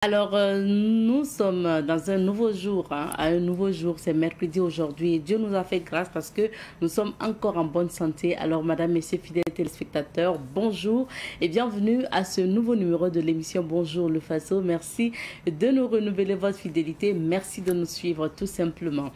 Alors, nous sommes dans un nouveau jour, à un nouveau jour, c'est mercredi aujourd'hui. Dieu nous a fait grâce parce que nous sommes encore en bonne santé. Alors, madame, messieurs, fidèles téléspectateurs, bonjour et bienvenue à ce nouveau numéro de l'émission Bonjour le Faso. Merci de nous renouveler votre fidélité. Merci de nous suivre tout simplement.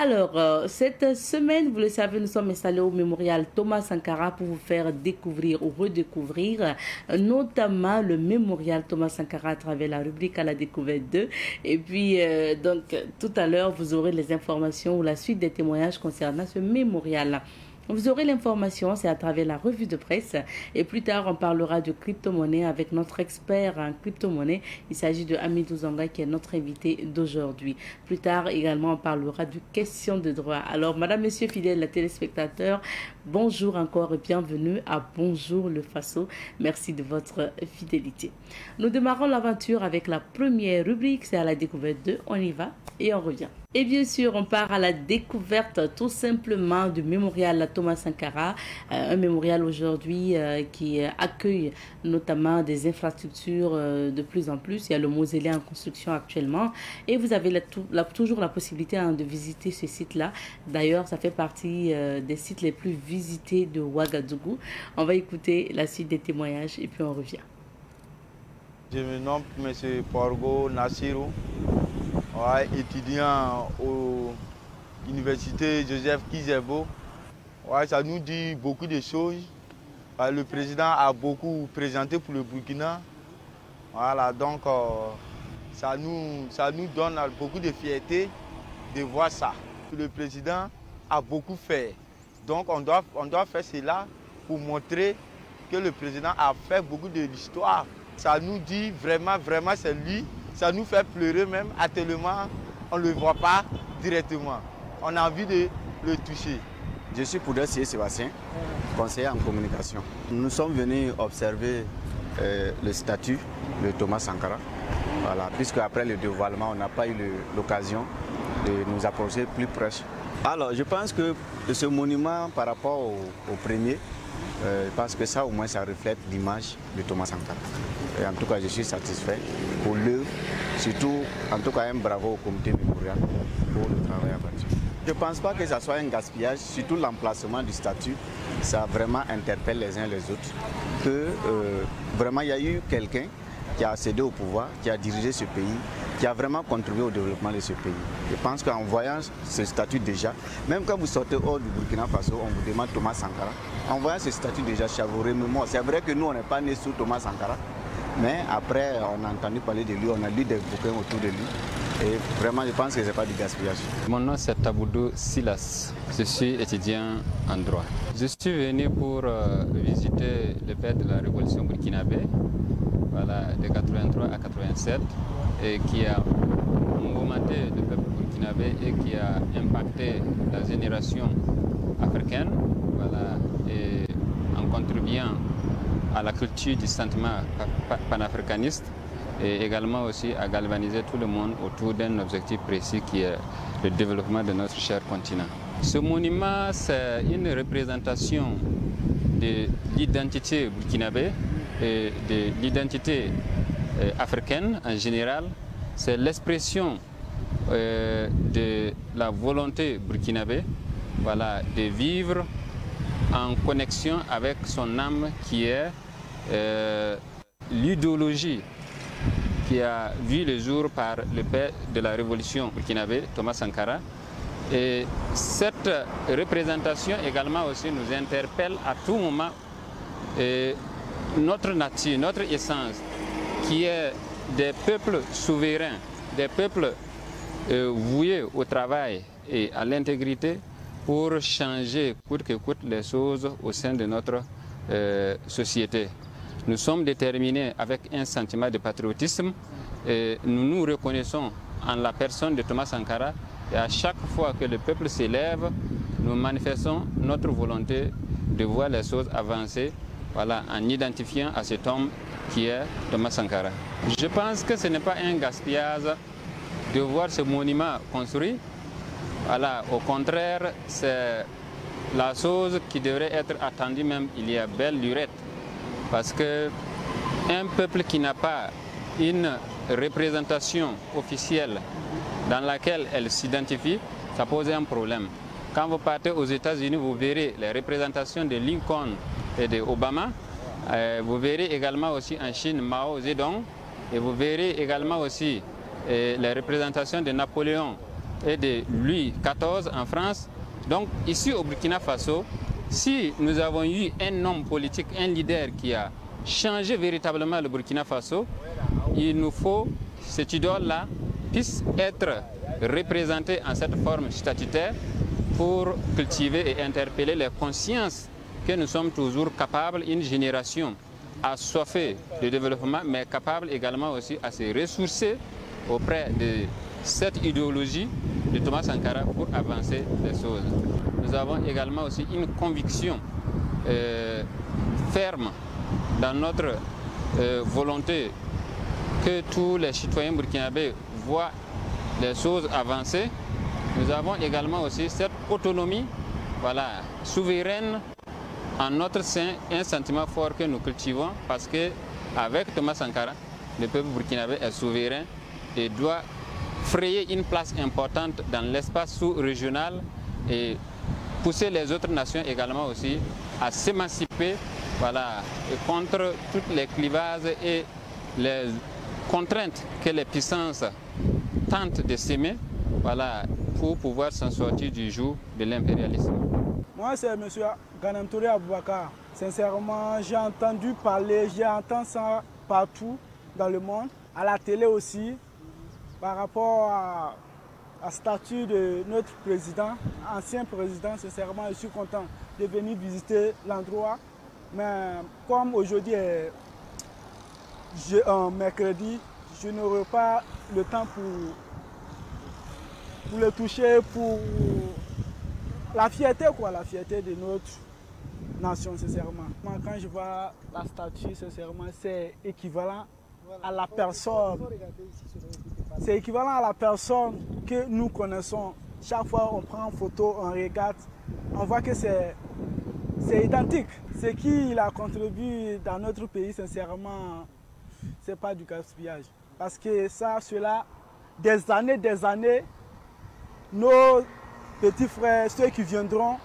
Alors, cette semaine, vous le savez, nous sommes installés au mémorial Thomas Sankara pour vous faire découvrir ou redécouvrir notamment le mémorial Thomas Sankara à travers la rubrique à la découverte d'eux. Et puis, donc, tout à l'heure, vous aurez les informations ou la suite des témoignages concernant ce mémorial. Vous aurez l'information, c'est à travers la revue de presse. Et plus tard, on parlera de crypto-monnaie avec notre expert en crypto-monnaie. Il s'agit de Amidou Zanga qui est notre invité d'aujourd'hui. Plus tard, également, on parlera de questions de droit. Alors, madame, monsieur, fidèles téléspectateurs, bonjour encore et bienvenue à Bonjour le Faso. Merci de votre fidélité. Nous démarrons l'aventure avec la première rubrique, c'est à la découverte de. On y va et on revient. Et bien sûr, on part à la découverte tout simplement du mémorial Thomas Sankara, un mémorial aujourd'hui qui accueille notamment des infrastructures de plus en plus. Il y a le mausolée en construction actuellement et vous avez toujours la possibilité de visiter ce site-là. D'ailleurs, ça fait partie des sites les plus visités de Ouagadougou. On va écouter la suite des témoignages et puis on revient. Je me nomme M. Porgo Nassirou. Ouais, étudiant à l'université Joseph Kizerbo. Ouais, ça nous dit beaucoup de choses. Le président a beaucoup présenté pour le Burkina. Voilà, donc ça nous donne beaucoup de fierté de voir ça. Le président a beaucoup fait. Donc on doit faire cela pour montrer que le président a fait beaucoup de l'histoire. Ça nous dit vraiment, vraiment c'est lui. Ça nous fait pleurer même, tellement on ne le voit pas directement. On a envie de le toucher. Je suis Poudre Sébastien, conseiller en communication. Nous sommes venus observer le statut de Thomas Sankara. Voilà, puisque après le dévoilement, on n'a pas eu l'occasion de nous approcher plus proche. Alors, je pense que ce monument par rapport au premier, je pense que ça au moins ça reflète l'image de Thomas Sankara. Et en tout cas, je suis satisfait pour l'œuvre, surtout en tout cas un bravo au comité mémorial pour le travail abattu. Je ne pense pas que ça soit un gaspillage, surtout l'emplacement du statut, ça vraiment interpelle les uns les autres. Que vraiment il y a eu quelqu'un qui a accédé au pouvoir, qui a dirigé ce pays, qui a vraiment contribué au développement de ce pays. Je pense qu'en voyant ce statut déjà, même quand vous sortez hors du Burkina Faso, on vous demande Thomas Sankara. En voyant ce statut déjà, ça vous remémore. C'est vrai que nous, on n'est pas nés sous Thomas Sankara, mais après, on a entendu parler de lui, on a lu des bouquins autour de lui. Et vraiment, je pense que ce n'est pas du gaspillage. Mon nom, c'est Taboudou Silas. Je suis étudiant en droit. Je suis venu pour visiter le père de la révolution burkinabé, voilà, de 83 à 87, et qui a mouvementé le peuple burkinabé et qui a impacté la génération africaine, voilà, et en contribuant à la culture du sentiment panafricaniste et également aussi à galvaniser tout le monde autour d'un objectif précis qui est le développement de notre cher continent. Ce monument, c'est une représentation de l'identité burkinabé et de l'identité africaine en général. C'est l'expression de la volonté burkinabé, voilà, de vivre en connexion avec son âme qui est l'idéologie qui a vu le jour par le père de la révolution burkinabé, Thomas Sankara. Et cette représentation également aussi nous interpelle à tout moment notre nature, notre essence, qui est des peuples souverains, des peuples voués au travail et à l'intégrité, pour changer coûte que coûte les choses au sein de notre société. Nous sommes déterminés avec un sentiment de patriotisme et nous nous reconnaissons en la personne de Thomas Sankara et à chaque fois que le peuple s'élève, nous manifestons notre volonté de voir les choses avancer, voilà, en identifiant à cet homme qui est Thomas Sankara. Je pense que ce n'est pas un gaspillage de voir ce monument construit. Voilà, au contraire, c'est la chose qui devrait être attendue même il y a belle lurette. Parce qu'un peuple qui n'a pas une représentation officielle dans laquelle elle s'identifie, ça pose un problème. Quand vous partez aux États-Unis, vous verrez les représentations de Lincoln et de Obama. Vous verrez également aussi en Chine Mao Zedong. Et vous verrez également aussi les représentations de Napoléon et de Louis XIV en France. Donc ici au Burkina Faso, si nous avons eu un homme politique, un leader qui a changé véritablement le Burkina Faso, il nous faut cette idole-là puisse être représentée en cette forme statutaire pour cultiver et interpeller les consciences que nous sommes toujours capables, une génération assoiffée de développement, mais capable également aussi à se ressourcer auprès de cette idéologie de Thomas Sankara pour avancer les choses. Nous avons également aussi une conviction ferme dans notre volonté que tous les citoyens burkinabés voient les choses avancer. Nous avons également aussi cette autonomie, voilà, souveraine en notre sein, un sentiment fort que nous cultivons parce qu'avec Thomas Sankara, le peuple burkinabé est souverain et doit frayer une place importante dans l'espace sous-régional et pousser les autres nations également aussi à s'émanciper, voilà, contre toutes les clivages et les contraintes que les puissances tentent de s'aimer, voilà, pour pouvoir s'en sortir du joug de l'impérialisme. Moi, c'est M. Ganam-Touré Aboubakar. Sincèrement, j'ai entendu parler, j'ai entendu ça partout dans le monde, à la télé aussi, par rapport à la statue de notre président, ancien président. Sincèrement, je suis content de venir visiter l'endroit. Mais comme aujourd'hui est mercredi, je n'aurai pas le temps pour le toucher, pour la fierté, quoi, la fierté de notre nation, sincèrement. Moi, quand je vois la statue, sincèrement, c'est équivalent à la personne. C'est équivalent à la personne que nous connaissons. Chaque fois on prend une photo, on regarde, on voit que c'est identique. Ce qu'il a contribué dans notre pays, sincèrement, ce n'est pas du gaspillage. Parce que ça, cela, des années, nos petits frères, ceux qui viendront,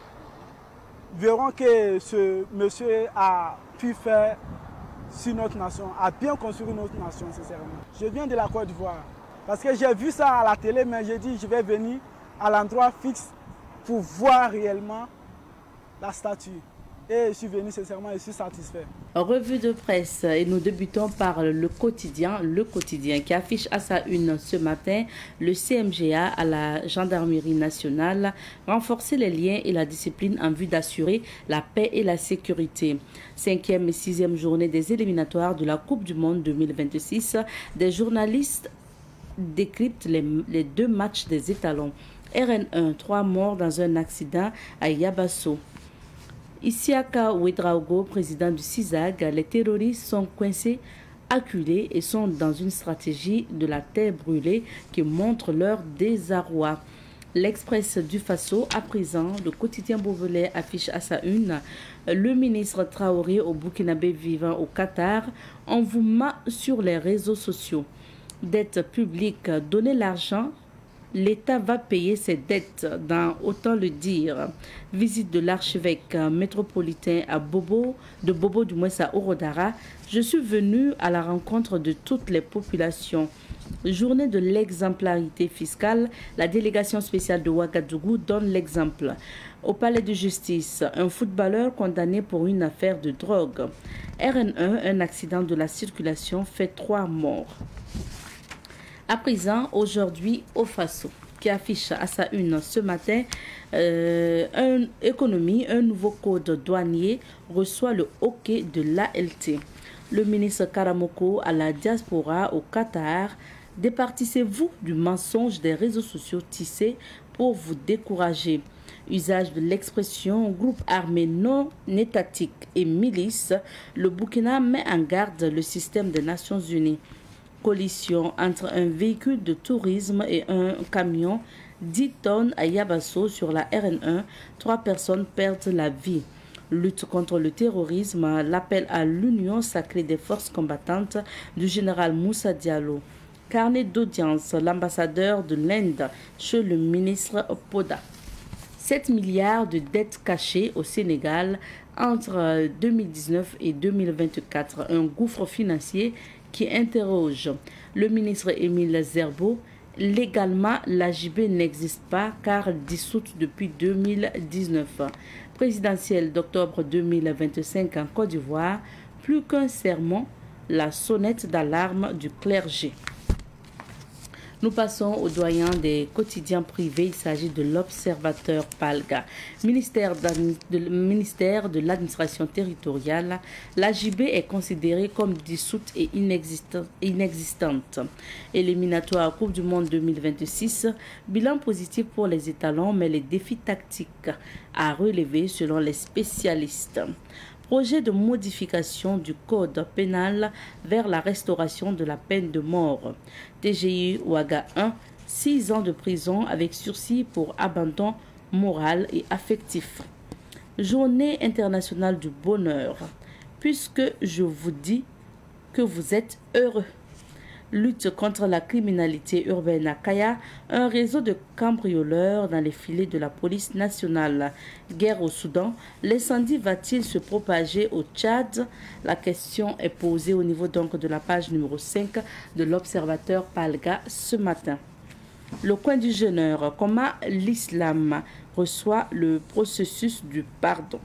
verront que ce monsieur a pu faire sur notre nation, a bien construit notre nation, sincèrement. Je viens de la Côte d'Ivoire, parce que j'ai vu ça à la télé, mais j'ai dit je vais venir à l'endroit fixe pour voir réellement la statue. Et je suis venu sincèrement, je suis satisfait. Revue de presse et nous débutons par le quotidien qui affiche à sa une ce matin le CMGA à la gendarmerie nationale, renforcer les liens et la discipline en vue d'assurer la paix et la sécurité. 5e et 6e journée des éliminatoires de la Coupe du Monde 2026, des journalistes décryptent les deux matchs des étalons. RN1, 3 morts dans un accident à Yabasso. Isiaka Ouedraogo, président du CISAG, les terroristes sont coincés, acculés et sont dans une stratégie de la terre brûlée qui montre leur désarroi. L'Express du Faso, à présent, le quotidien Beauvelais affiche à sa une le ministre Traoré au Burkinabé vivant au Qatar, on vous mat sur les réseaux sociaux. Dette publique, donnez l'argent. L'État va payer ses dettes, dans autant le dire. Visite de l'archevêque métropolitain à Bobo du moins à Orodara. Je suis venu à la rencontre de toutes les populations. Journée de l'exemplarité fiscale, la délégation spéciale de Ouagadougou donne l'exemple. Au palais de justice, un footballeur condamné pour une affaire de drogue. RN1, un accident de la circulation fait 3 morts. À présent, aujourd'hui, au Faso, qui affiche à sa une ce matin, économie, un nouveau code douanier reçoit le hockey de l'ALT. Le ministre Karamoko à la diaspora au Qatar, départissez-vous du mensonge des réseaux sociaux tissés pour vous décourager. Usage de l'expression groupe armé non étatique et milice, le Burkina met en garde le système des Nations Unies. Collision entre un véhicule de tourisme et un camion, 10 tonnes à Yabasso sur la RN1, 3 personnes perdent la vie. Lutte contre le terrorisme, l'appel à l'union sacrée des forces combattantes du général Moussa Diallo. Carnet d'audience, l'ambassadeur de l'Inde chez le ministre Poda. 7 milliards de dettes cachées au Sénégal entre 2019 et 2024. Un gouffre financier qui interroge le ministre Émile Zerbo. Légalement, l'AJB n'existe pas car dissoute depuis 2019. Présidentielle d'octobre 2025 en Côte d'Ivoire, plus qu'un sermon, la sonnette d'alarme du clergé. Nous passons au doyen des quotidiens privés. Il s'agit de l'Observateur Palga. Ministère de l'administration territoriale, l'AJB est considérée comme dissoute et inexistante. Éliminatoire Coupe du Monde 2026, bilan positif pour les étalons, mais les défis tactiques à relever selon les spécialistes. Projet de modification du code pénal vers la restauration de la peine de mort. TGI Ouaga 1, 6 ans de prison avec sursis pour abandon moral et affectif. Journée internationale du bonheur. Puisque je vous dis que vous êtes heureux. Lutte contre la criminalité urbaine à Kaya, un réseau de cambrioleurs dans les filets de la police nationale. Guerre au Soudan, l'incendie va-t-il se propager au Tchad? La question est posée au niveau donc de la page numéro 5 de l'Observateur Palga ce matin. Le coin du jeûneur, comment l'islam reçoit le processus du pardon.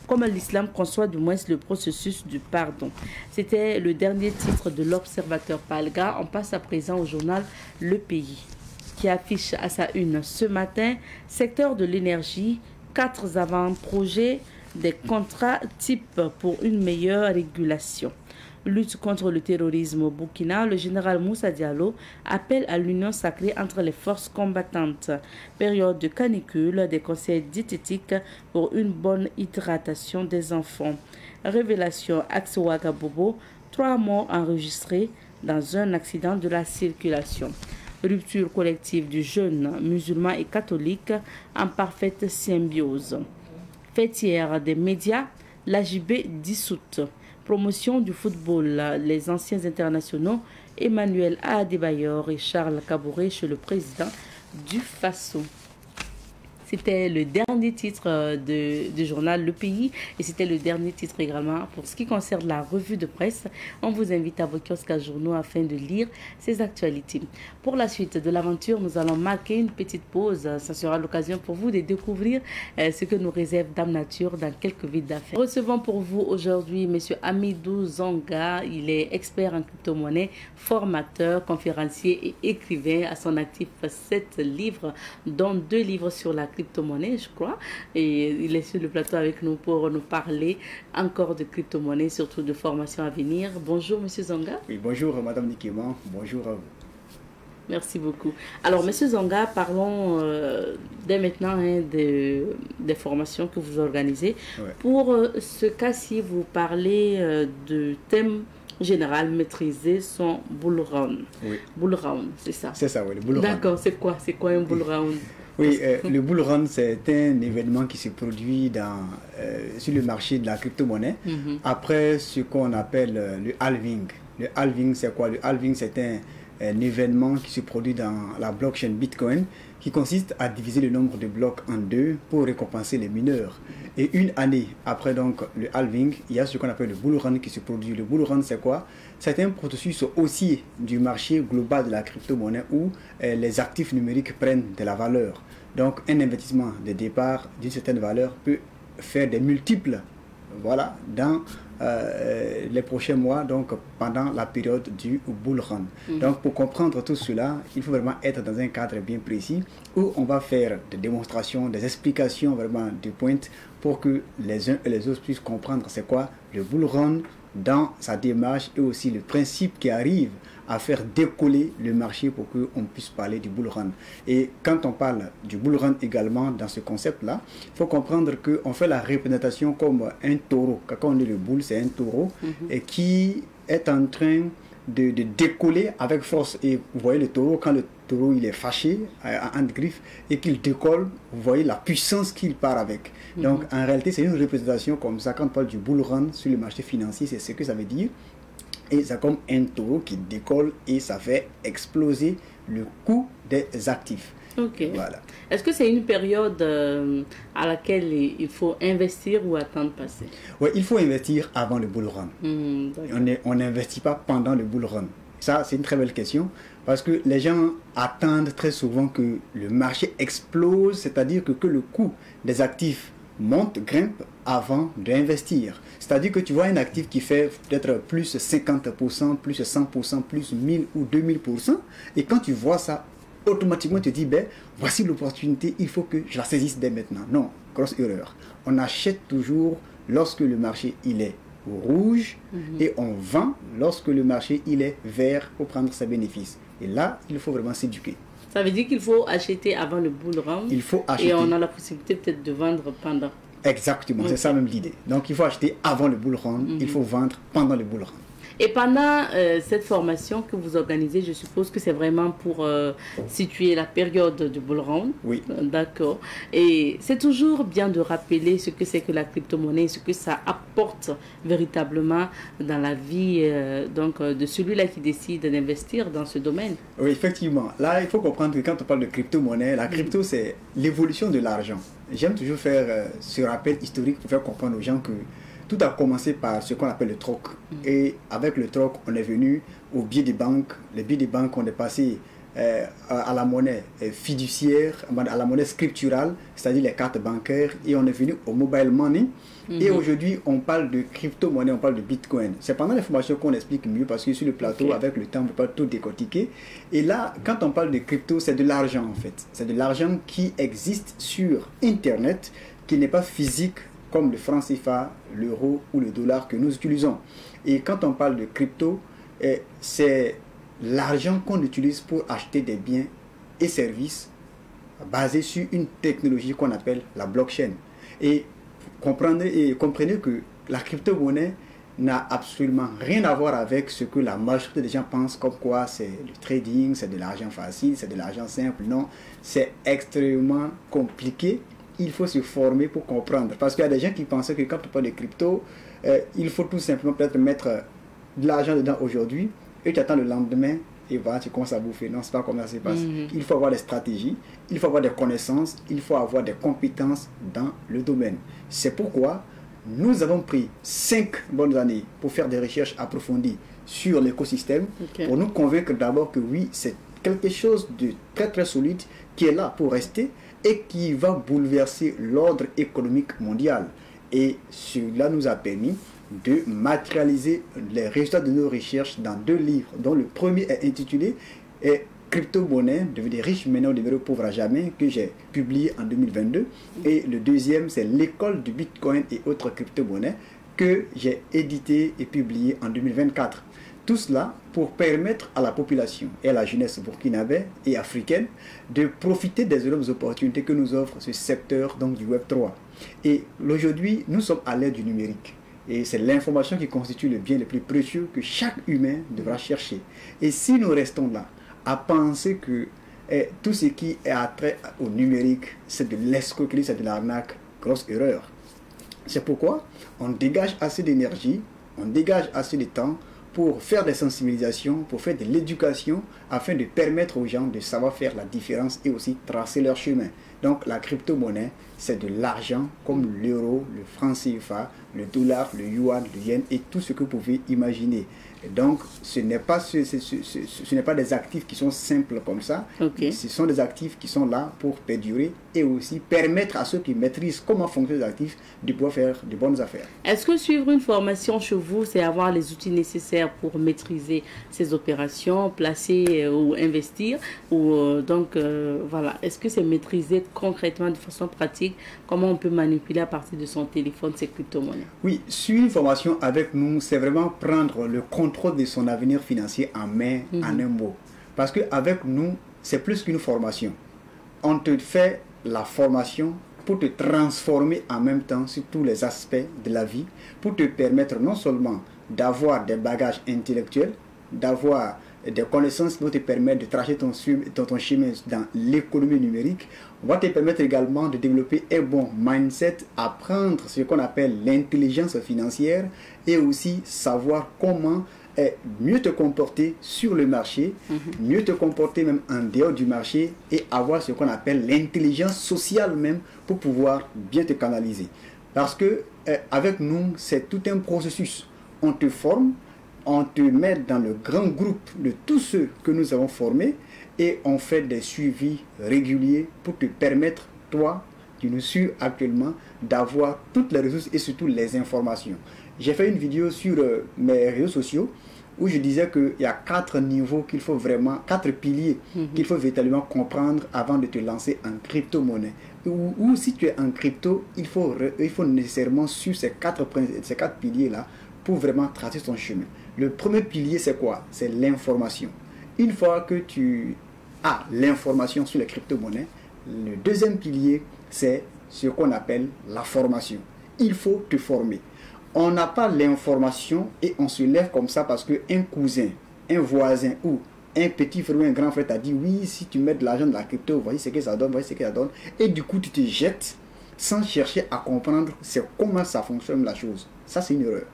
Comment l'islam conçoit du moins le processus du pardon. C'était le dernier titre de l'Observateur Palga. On passe à présent au journal Le Pays, qui affiche à sa une ce matin, secteur de l'énergie, 4 avant-projets, des contrats types pour une meilleure régulation. Lutte contre le terrorisme au Burkina, le général Moussa Diallo appelle à l'union sacrée entre les forces combattantes. Période de canicule, des conseils diététiques pour une bonne hydratation des enfants. Révélation Axe Ouagabobo, 3 morts enregistrés dans un accident de la circulation. Rupture collective du jeune musulman et catholique en parfaite symbiose. Fêtière des médias, l'AJB dissoute. Promotion du football, les anciens internationaux Emmanuel Adebayor et Charles Kabouré chez le président du Faso. C'était le dernier titre du journal Le Pays et c'était le dernier titre également pour ce qui concerne la revue de presse. On vous invite à vos kiosques à journaux afin de lire ces actualités. Pour la suite de l'aventure, nous allons marquer une petite pause. Ça sera l'occasion pour vous de découvrir ce que nous réserve Dame Nature dans quelques vides d'affaires. Recevons pour vous aujourd'hui M. Amidou Zonga. Il est expert en crypto-monnaie, formateur, conférencier et écrivain. À son actif 7 livres, dont 2 livres sur la crypto-monnaie, je crois. Et il est sur le plateau avec nous pour nous parler encore de crypto-monnaie, surtout de formation à venir. Bonjour, M. Zonga. Oui, bonjour, Mme Nikema. Bonjour à vous. Merci beaucoup. Alors, M. Zonga, parlons dès maintenant des formations que vous organisez. Ouais. Pour ce cas-ci, vous parlez de thème général, maîtriser son bull run. Oui. Bull run, c'est ça? C'est ça, oui, le bull run. D'accord, c'est quoi un bull run? Oui, le bull run, c'est un événement qui se produit sur le marché de la crypto-monnaie après ce qu'on appelle le halving. Le halving, c'est quoi? Le halving, c'est un événement qui se produit dans la blockchain Bitcoin qui consiste à diviser le nombre de blocs en 2 pour récompenser les mineurs. Et une année après donc le halving, il y a ce qu'on appelle le bull run qui se produit. Le bull run, c'est quoi? C'est un processus haussier du marché global de la crypto-monnaie où les actifs numériques prennent de la valeur. Donc un investissement de départ d'une certaine valeur peut faire des multiples, voilà, dans les prochains mois, donc pendant la période du bull run. Donc pour comprendre tout cela, il faut vraiment être dans un cadre bien précis où on va faire des démonstrations, des explications vraiment de pointe pour que les uns et les autres puissent comprendre c'est quoi le bull run dans sa démarche et aussi le principe qui arrive à faire décoller le marché pour qu'on puisse parler du bull run. Et quand on parle du bull run également dans ce concept-là, il faut comprendre qu'on fait la représentation comme un taureau. Quand on dit le bull, c'est un taureau et qui est en train de décoller avec force. Et vous voyez le taureau, quand le taureau il est fâché, en griffe, et qu'il décolle, vous voyez la puissance qu'il part avec. Donc en réalité, c'est une représentation comme ça. Quand on parle du bull run sur le marché financier, c'est ce que ça veut dire. Et c'est comme un taureau qui décolle et ça fait exploser le coût des actifs. Ok. Voilà. Est-ce que c'est une période à laquelle il faut investir ou attendre passer? Oui, il faut investir avant le bull run. On n'investit pas pendant le bull run. Ça, c'est une très belle question parce que les gens attendent très souvent que le marché explose, c'est-à-dire que le coût des actifs monte, grimpe avant d'investir. C'est-à-dire que tu vois un actif qui fait peut-être plus 50%, plus 100%, plus 1000 ou 2000%, et quand tu vois ça, automatiquement tu te dis, ben, voici l'opportunité, il faut que je la saisisse dès maintenant. Non, grosse erreur. On achète toujours lorsque le marché il est rouge et on vend lorsque le marché il est vert pour prendre ses bénéfices. Et là, il faut vraiment s'éduquer. Ça veut dire qu'il faut acheter avant le bull run. Il faut acheter. Et on a la possibilité peut-être de vendre pendant. Exactement, c'est ça même l'idée. Donc il faut acheter avant le bull run, il faut vendre pendant le bull run. Et pendant cette formation que vous organisez, je suppose que c'est vraiment pour situer la période du bull run. Oui. D'accord. Et c'est toujours bien de rappeler ce que c'est que la crypto-monnaie, ce que ça apporte véritablement dans la vie de celui-là qui décide d'investir dans ce domaine. Oui, effectivement. Là, il faut comprendre que quand on parle de crypto-monnaie, la crypto, c'est l'évolution de l'argent. J'aime toujours faire ce rappel historique pour faire comprendre aux gens que tout a commencé par ce qu'on appelle le troc. Et avec le troc, on est venu aux billets des banques. Les billets des banques, on est passé à la monnaie fiduciaire, à la monnaie scripturale, c'est-à-dire les cartes bancaires. Et on est venu au mobile money. Et aujourd'hui, on parle de crypto-monnaie, on parle de bitcoin. C'est pendant les formations qu'on explique mieux parce que sur le plateau, avec le temps, on ne peut pas tout décortiquer. Et là, quand on parle de crypto, c'est de l'argent en fait. C'est de l'argent qui existe sur Internet, qui n'est pas physique, comme le franc CFA, l'euro ou le dollar que nous utilisons. Et quand on parle de crypto, c'est l'argent qu'on utilise pour acheter des biens et services basés sur une technologie qu'on appelle la blockchain. Et comprenez que la crypto-monnaie n'a absolument rien à voir avec ce que la majorité des gens pensent comme quoi c'est le trading, c'est de l'argent facile, c'est de l'argent simple. Non, c'est extrêmement compliqué. Il faut se former pour comprendre. Parce qu'il y a des gens qui pensaient que quand on parle de crypto, il faut tout simplement peut-être mettre de l'argent dedans aujourd'hui et tu attends le lendemain et voilà, tu commences à bouffer. Non, c'est pas comme ça se passe. Il faut avoir des stratégies, il faut avoir des connaissances, il faut avoir des compétences dans le domaine. C'est pourquoi nous avons pris 5 bonnes années pour faire des recherches approfondies sur l'écosystème, pour nous convaincre d'abord que oui, c'est quelque chose de très très solide qui est là pour rester et qui va bouleverser l'ordre économique mondial. Et cela nous a permis de matérialiser les résultats de nos recherches dans 2 livres, dont le premier est intitulé Crypto-monnaie, devenir riche maintenant, devenir pauvre à jamais, que j'ai publié en 2022. Et le deuxième, c'est l'école du Bitcoin et autres crypto-monnaies que j'ai édité et publié en 2024. Tout cela pour permettre à la population et à la jeunesse burkinabé et africaine de profiter des énormes opportunités que nous offre ce secteur donc du Web3. Et aujourd'hui, nous sommes à l'ère du numérique. Et c'est l'information qui constitue le bien le plus précieux que chaque humain devra chercher. Et si nous restons là, à penser que tout ce qui est attrait au numérique, c'est de l'escroquerie, c'est de l'arnaque, grosse erreur. C'est pourquoi on dégage assez d'énergie, on dégage assez de temps pour faire des sensibilisations, pour faire de l'éducation, afin de permettre aux gens de savoir faire la différence et aussi tracer leur chemin. Donc la crypto-monnaie, c'est de l'argent comme l'euro, le franc CFA, le dollar, le yuan, le yen et tout ce que vous pouvez imaginer. Et donc ce n'est pas des actifs qui sont simples comme ça. Ce sont des actifs qui sont là pour perdurer et aussi permettre à ceux qui maîtrisent comment fonctionnent les actifs de pouvoir faire de bonnes affaires. Est-ce que suivre une formation chez vous, c'est avoir les outils nécessaires pour maîtriser ces opérations, placer ou investir voilà. Est-ce que c'est maîtriser concrètement de façon pratique comment on peut manipuler à partir de son téléphone ces crypto-monnaies? Oui, suivre une formation avec nous, c'est vraiment prendre le contrôle de son avenir financier en main, en un mot. Parce qu'avec nous, c'est plus qu'une formation. On te fait la formation pour te transformer en même temps sur tous les aspects de la vie, pour te permettre non seulement d'avoir des bagages intellectuels, d'avoir des connaissances qui vont te permettre de tracer ton chemin dans l'économie numérique. On va te permettre également de développer un bon mindset, apprendre ce qu'on appelle l'intelligence financière et aussi savoir comment mieux te comporter sur le marché, mieux te comporter même en dehors du marché et avoir ce qu'on appelle l'intelligence sociale même pour pouvoir bien te canaliser. Parce que avec nous, c'est tout un processus. On te forme, on te met dans le grand groupe de tous ceux que nous avons formés et on fait des suivis réguliers pour te permettre, toi, qui nous suis actuellement, d'avoir toutes les ressources et surtout les informations. J'ai fait une vidéo sur mes réseaux sociaux où je disais qu'il y a 4 niveaux qu'il faut vraiment, 4 piliers qu'il faut véritablement comprendre avant de te lancer en crypto-monnaie. Ou si tu es en crypto, il faut nécessairement suivre ces 4 piliers-là pour vraiment tracer ton chemin. Le premier pilier, c'est quoi? C'est l'information. Une fois que tu as l'information sur les crypto-monnaies, le deuxième pilier, c'est ce qu'on appelle la formation. Il faut te former. On n'a pas l'information et on se lève comme ça parce qu'un cousin, un voisin ou un petit frère ou un grand frère t'a dit oui, si tu mets de l'argent dans la crypto, voici ce que ça donne, voici ce que ça donne. Et du coup, tu te jettes sans chercher à comprendre comment ça fonctionne la chose. Ça, c'est une erreur.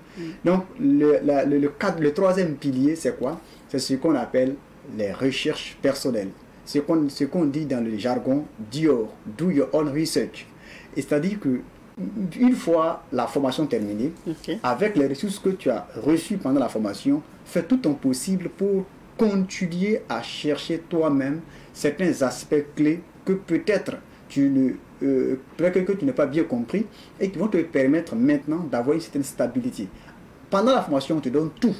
Donc, le troisième pilier, c'est quoi? C'est ce qu'on appelle les recherches personnelles. Ce qu'on dit dans le jargon, do your own research. C'est-à-dire que une fois la formation terminée, avec les ressources que tu as reçues pendant la formation, fais tout ton possible pour continuer à chercher toi-même certains aspects clés que peut-être tu n'as pas bien compris et qui vont te permettre maintenant d'avoir une certaine stabilité. Pendant la formation, on te donne tout.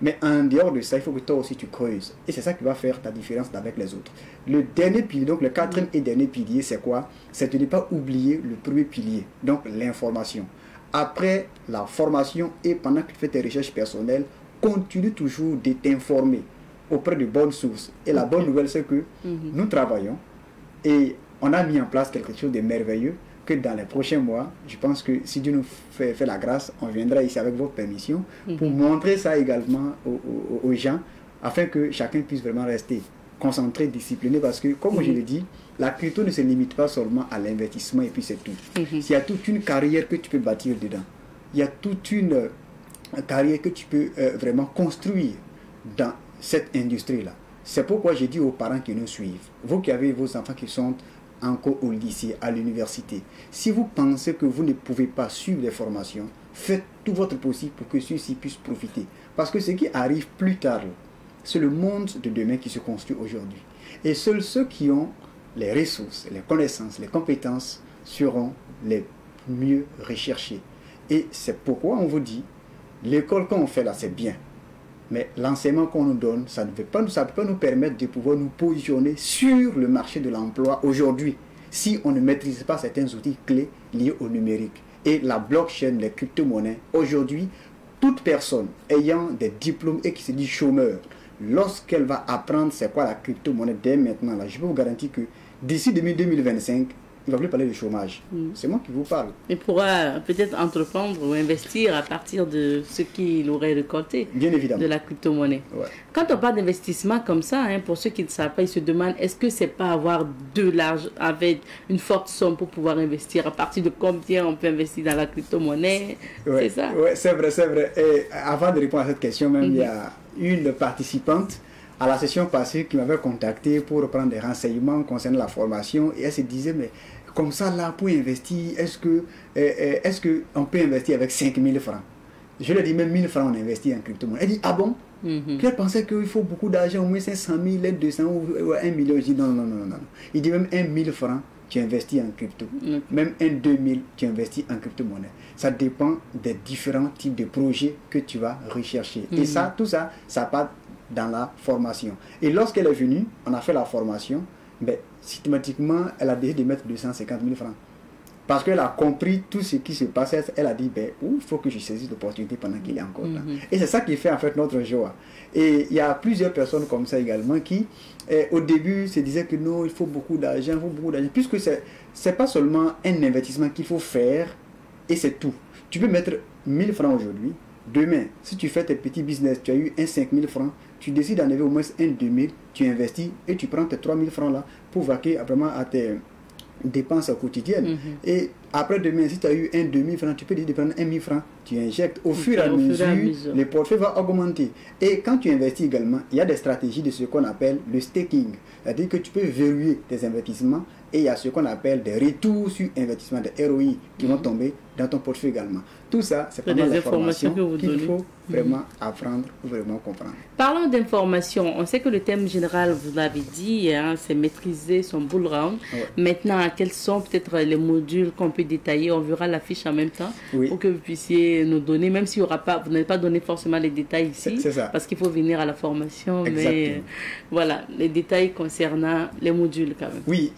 Mais en dehors de ça, il faut que toi aussi tu creuses. Et c'est ça qui va faire ta différence avec les autres. Le dernier pilier, donc le quatrième et dernier pilier, c'est quoi? C'est de ne pas oublier le premier pilier, donc l'information. Après la formation et pendant que tu fais tes recherches personnelles, continue toujours de t'informer auprès de bonnes sources. Et la bonne nouvelle, c'est que nous travaillons et on a mis en place quelque chose de merveilleux que dans les prochains mois, je pense que si Dieu nous fait la grâce, on viendra ici avec votre permission pour montrer ça également aux gens afin que chacun puisse vraiment rester concentré, discipliné parce que, comme je l'ai dit, la crypto ne se limite pas seulement à l'investissement et puis c'est tout. Il y a toute une carrière que tu peux bâtir dedans. Il y a toute une carrière que tu peux vraiment construire dans cette industrie-là. C'est pourquoi j'ai dit aux parents qui nous suivent, vous qui avez vos enfants qui sont encore au lycée, à l'université, si vous pensez que vous ne pouvez pas suivre les formations, faites tout votre possible pour que ceux-ci puissent profiter. Parce que ce qui arrive plus tard, c'est le monde de demain qui se construit aujourd'hui. Et seuls ceux qui ont les ressources, les connaissances, les compétences seront les mieux recherchés. Et c'est pourquoi on vous dit, l'école qu'on fait là, c'est bien. Mais l'enseignement qu'on nous donne, ça ne peut pas nous permettre de pouvoir nous positionner sur le marché de l'emploi aujourd'hui si on ne maîtrise pas certains outils clés liés au numérique. Et la blockchain, les crypto-monnaies, aujourd'hui, toute personne ayant des diplômes et qui se dit chômeur, lorsqu'elle va apprendre c'est quoi la crypto-monnaie dès maintenant, là, je peux vous garantir que d'ici 2025, il ne va plus parler de chômage. C'est moi qui vous parle. Il pourra peut-être entreprendre ou investir à partir de ce qu'il aurait récolté. Bien évidemment. De la crypto-monnaie. Ouais. Quand on parle d'investissement comme ça, pour ceux qui ne savent pas, ils se demandent est-ce que c'est pas avoir de l'argent avec une forte somme pour pouvoir investir? À partir de combien on peut investir dans la crypto-monnaie? C'est ça? Oui, c'est vrai, c'est vrai. Et avant de répondre à cette question, même, il y a une participante à la session passée qui m'avait contacté pour prendre des renseignements concernant la formation et elle se disait mais comme ça là pour investir est-ce qu'on peut investir avec 5 000 francs? Je lui ai dit même 1 000 francs on investit en crypto-monnaie. Elle dit ah bon? Puis elle pensait qu'il faut beaucoup d'argent, au moins 500 000, 200 ou 1 million. Je dis non. Il dit même 1 000 francs tu investis en crypto. Même 2 000 tu investis en crypto-monnaie. Ça dépend des différents types de projets que tu vas rechercher. Et ça, tout ça, ça part dans la formation. Et lorsqu'elle est venue, on a fait la formation, systématiquement, elle a décidé de mettre 250 000 francs. Parce qu'elle a compris tout ce qui se passait, elle a dit, il faut que je saisisse l'opportunité pendant qu'il est encore là. Et c'est ça qui fait en fait notre joie. Et il y a plusieurs personnes comme ça également qui, au début, se disaient que non, il faut beaucoup d'argent, puisque c'est pas seulement un investissement qu'il faut faire, et c'est tout. Tu peux mettre 1 000 francs aujourd'hui. Demain, si tu fais tes petits business, tu as eu un 5 000 francs, tu décides d'en avoir au moins un 2 000, tu investis et tu prends tes 3 000 francs là pour vaquer vraiment à tes dépenses quotidiennes. Et Après-demain, si tu as eu un demi-franc, tu peux dire de prendre 1 000 francs. Tu injectes. Au fur et à mesure, le portefeuille va augmenter. Et quand tu investis également, il y a des stratégies de ce qu'on appelle le staking. C'est-à-dire que tu peux verrouiller tes investissements et il y a ce qu'on appelle des retours sur investissement, des ROI qui vont tomber dans ton portefeuille également. Tout ça, c'est vraiment des informations qu'il faut vraiment apprendre ou vraiment comprendre. Parlons d'information. On sait que le thème général, vous l'avez dit, hein, c'est maîtriser son bull round. Ouais. Maintenant, quels sont peut-être les modules qu'on peut détailler? On verra la fiche en même temps pour que vous puissiez nous donner, même si vous n'avez pas donné forcément les détails ici, parce qu'il faut venir à la formation. Exactement. Mais voilà, les détails concernant les modules quand même. Oui,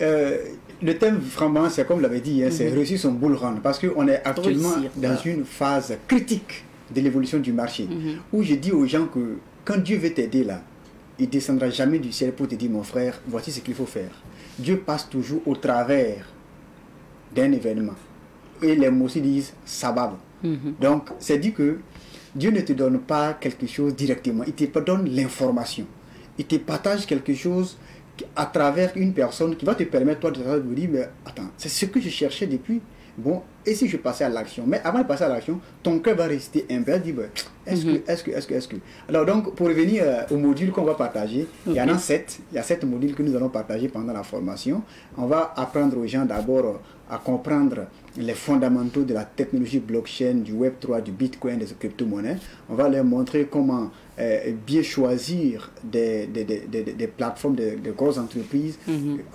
le thème, vraiment, c'est comme vous l'avez dit, hein, c'est réussir son bull run. Parce qu'on est actuellement dans une phase critique de l'évolution du marché. Où je dis aux gens que quand Dieu veut t'aider là, il ne descendra jamais du ciel pour te dire, mon frère, voici ce qu'il faut faire. Dieu passe toujours au travers d'un événement. Et les mots aussi disent sabab. Donc, c'est dit que Dieu ne te donne pas quelque chose directement. Il te donne l'information. Il te partage quelque chose à travers une personne qui va te permettre, toi, de dire, mais attends, c'est ce que je cherchais depuis. Bon, et si je passais à l'action? Mais avant de passer à l'action, ton cœur va rester un peu, dire, est-ce que. Alors donc, pour revenir au module qu'on va partager, il y en a 7. Il y a 7 modules que nous allons partager pendant la formation. On va apprendre aux gens d'abord à comprendre les fondamentaux de la technologie blockchain, du Web3, du Bitcoin, des crypto-monnaies. On va leur montrer comment bien choisir des plateformes de grosses entreprises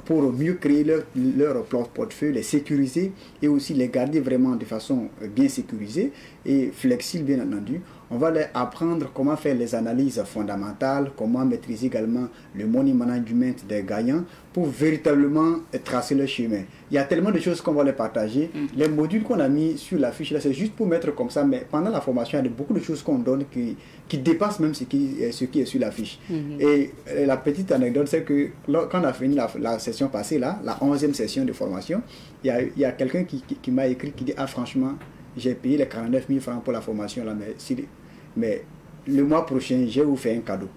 pour mieux créer leur portefeuille, les sécuriser et aussi les garder vraiment de façon bien sécurisée et flexible, bien entendu. On va leur apprendre comment faire les analyses fondamentales, comment maîtriser également le money management des gagnants pour véritablement tracer le chemin. Il y a tellement de choses qu'on va les partager. Les modules qu'on a mis sur la fiche là, c'est juste pour mettre comme ça, mais pendant la formation, il y a beaucoup de choses qu'on donne qui dépassent même ce qui est sur la fiche. Et la petite anecdote, c'est que quand on a fini la session passée, là, la 11e session de formation, il y a quelqu'un qui m'a écrit, qui dit, ah franchement, j'ai payé les 49 000 francs pour la formation, là, mais le mois prochain, je vais vous faire un cadeau.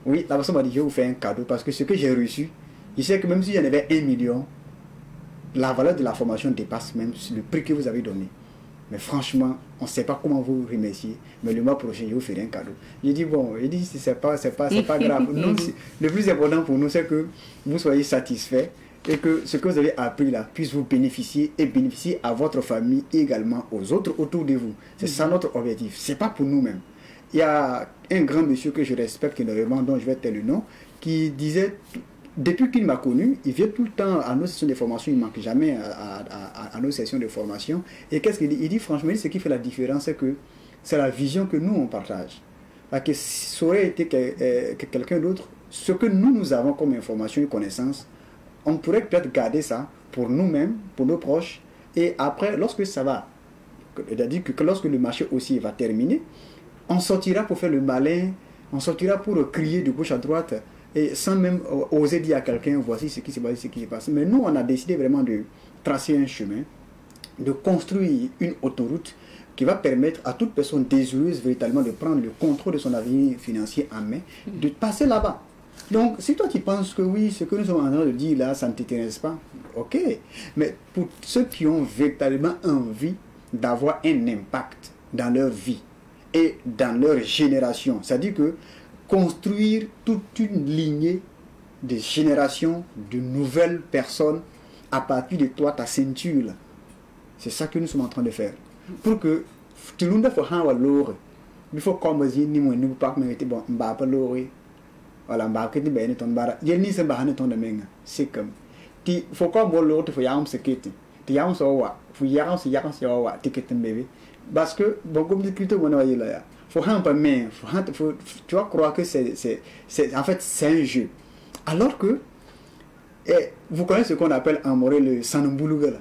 Oui, la personne m'a dit, je vais vous faire un cadeau parce que ce que j'ai reçu, je sais que même si j'en avais 1 million, la valeur de la formation dépasse même le prix que vous avez donné. Mais franchement, on ne sait pas comment vous remercier, mais le mois prochain, je vous ferai un cadeau. J'ai dit, bon, c'est pas grave. Nous, le plus important pour nous, c'est que vous soyez satisfaits et que ce que vous avez appris là puisse vous bénéficier et bénéficier à votre famille et également aux autres autour de vous. C'est ça notre objectif. Ce n'est pas pour nous-mêmes. Il y a un grand monsieur que je respecte énormément, dont je vais taire le nom, qui disait, depuis qu'il m'a connu, il vient tout le temps à nos sessions de formation, il ne manque jamais à nos sessions de formation. Et qu'est-ce qu'il dit? Il dit franchement, ce qui fait la différence, c'est que c'est la vision que nous, on partage. Parce que si ça aurait été que quelqu'un d'autre, ce que nous avons comme information et connaissance, on pourrait peut-être garder ça pour nous-mêmes, pour nos proches, et après, lorsque ça va, c'est-à-dire que lorsque le marché aussi va terminer, on sortira pour faire le malin, on sortira pour crier de gauche à droite, et sans même oser dire à quelqu'un, voici ce qui se passe, ce qui se passe. Mais nous, on a décidé vraiment de tracer un chemin, de construire une autoroute qui va permettre à toute personne désireuse véritablement de prendre le contrôle de son avenir financier en main, de passer là-bas. Donc, si toi tu penses que oui, ce que nous sommes en train de dire là, ça ne t'intéresse pas, ok. Mais pour ceux qui ont véritablement envie d'avoir un impact dans leur vie et dans leur génération, c'est-à-dire que construire toute une lignée de générations de nouvelles personnes à partir de toi, ta ceinture, c'est ça que nous sommes en train de faire. Pour que tout le monde fasse un l'or, il faut comme dire, ni moi, nous pas mais bon, pas l'or. Voilà, que tu ben ton bara. Il n'y a pas de ton domaine. C'est comme. Il faut comme l'autre, il faut y avoir un secret. Il y a un soir, il faut y avoir un soir, ticket bébé. Parce que, bon, comme dit plutôt, mon avis là. Faut un peu mais, tu vas croire que en fait, c'est un jeu. Alors que, vous connaissez ce qu'on appelle en morel le sanambuluga là.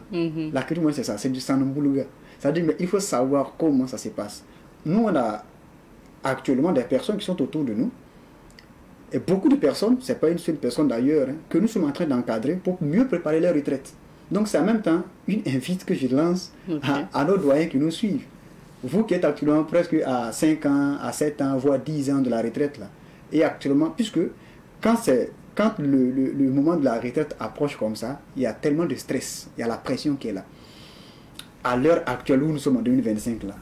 La culture, c'est ça, c'est du sanambuluga. C'est-à-dire, mais il faut savoir comment ça se passe. Nous, on a actuellement des personnes qui sont autour de nous. Et beaucoup de personnes, ce n'est pas une seule personne d'ailleurs, hein, que nous sommes en train d'encadrer pour mieux préparer leur retraite. Donc c'est en même temps une invite que je lance à nos doyens qui nous suivent. Vous qui êtes actuellement presque à 5 ans, à 7 ans, voire 10 ans de la retraite, là, et actuellement, puisque quand le moment de la retraite approche comme ça, il y a tellement de stress, il y a la pression qui est là. à l'heure actuelle où nous sommes en 2025 là,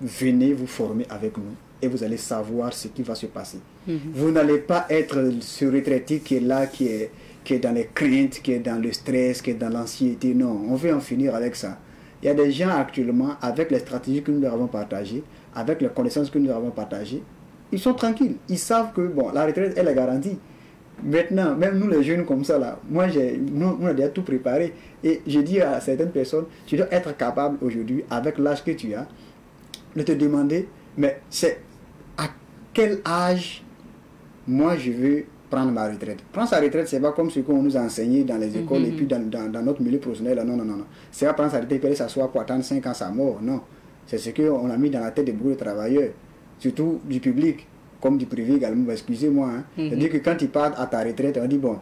venez vous former avec nous et vous allez savoir ce qui va se passer. Vous n'allez pas être ce retraité qui est là, qui est dans les craintes, qui est dans le stress, qui est dans l'anxiété. Non, on veut en finir avec ça. Il y a des gens actuellement, avec les stratégies que nous leur avons partagées, avec les connaissances que nous leur avons partagées, ils sont tranquilles. Ils savent que bon, la retraite, elle est garantie. Maintenant, même nous les jeunes comme ça, là, on a déjà tout préparé. Et je dis à certaines personnes, tu dois être capable aujourd'hui, avec l'âge que tu as, de te demander, mais c'est à quel âge moi je veux prendre ma retraite. Prendre sa retraite, c'est pas comme ce qu'on nous a enseigné dans les écoles et puis dans notre milieu professionnel. Non, non, non, non. C'est pas prendre sa retraite et puis s'asseoir pour attendre 5 ans sa mort. Non. C'est ce qu'on a mis dans la tête de beaucoup de travailleurs, surtout du public, comme du privé également. Excusez-moi. Hein. C'est-à-dire que quand tu pars à ta retraite, on dit bon,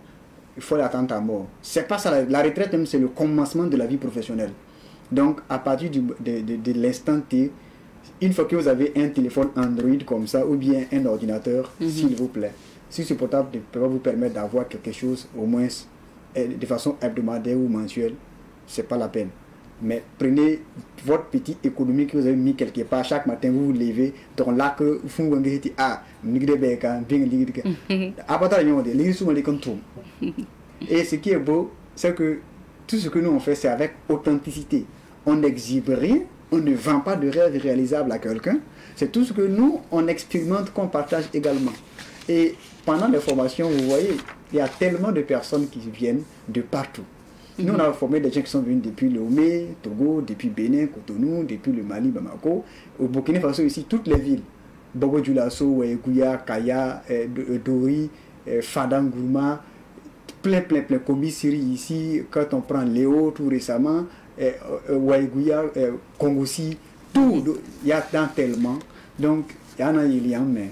il faut attendre ta mort. C'est pas ça. La retraite, même, c'est le commencement de la vie professionnelle. Donc, à partir de l'instant T, une fois que vous avez un téléphone Android comme ça, ou bien un ordinateur, s'il vous plaît, si ce portable peut vous permettre d'avoir quelque chose, au moins de façon hebdomadaire ou mensuelle, c'est pas la peine. Mais prenez votre petite économie que vous avez mis quelque part, chaque matin vous vous levez, donc là que vous dites, ah, et ce qui est beau, c'est que tout ce que nous on fait, c'est avec authenticité. On n'exhibe rien, on ne vend pas de rêve réalisable à quelqu'un. C'est tout ce que nous, on expérimente, qu'on partage également. Et pendant les formations, vous voyez, il y a tellement de personnes qui viennent de partout. Nous, on a formé des gens qui sont venus depuis Lomé, Togo, depuis Bénin, Cotonou, depuis le Mali, Bamako, au Burkina Faso, ici, toutes les villes. Bobo Dioulasso, Gouya, Kaya, Dori, Fadangourma, plein, Komisiri ici, quand on prend Léo tout récemment, Waïgouya, Kongosi, tout, il y a tant tellement. Donc, il y en a, mais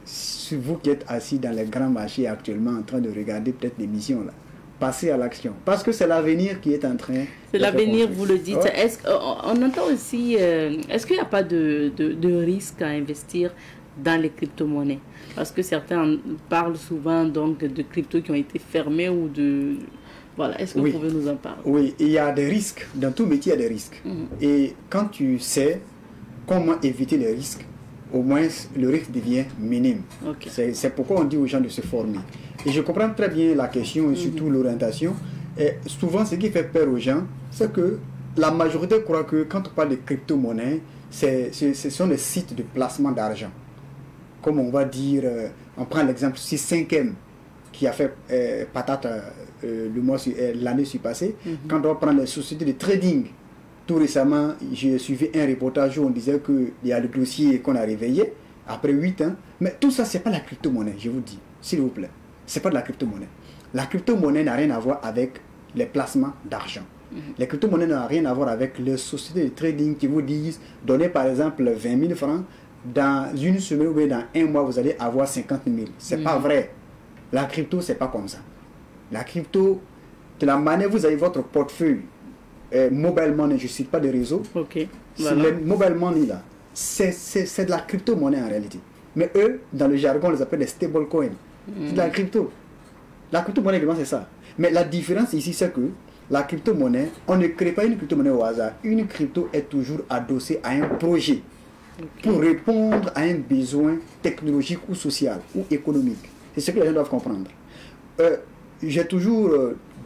c'est vous qui êtes assis dans les grands marchés actuellement en train de regarder peut-être l'émission là, passez à l'action. Parce que c'est l'avenir qui est en train... C'est l'avenir, vous le dites. Ouais. On entend aussi, est-ce qu'il n'y a pas de risque à investir dans les crypto-monnaies? Parce que certains parlent souvent donc de cryptos qui ont été fermés ou de... Voilà, est-ce que vous pouvez nous en parler? Oui, il y a des risques. Dans tout métier, il y a des risques. Et quand tu sais comment éviter les risques, au moins le risque devient minime. Okay. C'est pourquoi on dit aux gens de se former. Et je comprends très bien la question et surtout l'orientation. Et souvent, ce qui fait peur aux gens, c'est que la majorité croit que quand on parle de crypto-monnaie, ce sont des sites de placement d'argent. Comme on va dire, on prend l'exemple 5M qui a fait patate l'année passée. Quand on prend les sociétés de trading, tout récemment, j'ai suivi un reportage où on disait qu'il y a le dossier qu'on a réveillé après 8 ans. Mais tout ça, ce n'est pas la crypto-monnaie, je vous dis, s'il vous plaît. Ce n'est pas de la crypto-monnaie. La crypto-monnaie n'a rien à voir avec les placements d'argent. Les crypto-monnaies n'ont rien à voir avec les sociétés de trading qui vous disent, donnez par exemple 20 000 francs, dans une semaine ou dans un mois, vous allez avoir 50 000. Ce n'est pas vrai. La crypto, ce n'est pas comme ça. La crypto, de la manière vous avez votre portefeuille, mobile money, je ne cite pas de réseau. Voilà. Le mobile money là, c'est de la crypto-monnaie en réalité. Mais eux, dans le jargon, on les appelle des stablecoins. C'est de la crypto. La crypto-monnaie, c'est ça. Mais la différence ici, c'est que la crypto-monnaie, on ne crée pas une crypto-monnaie au hasard. Une crypto est toujours adossée à un projet pour répondre à un besoin technologique ou social ou économique. C'est ce que les gens doivent comprendre. J'ai toujours,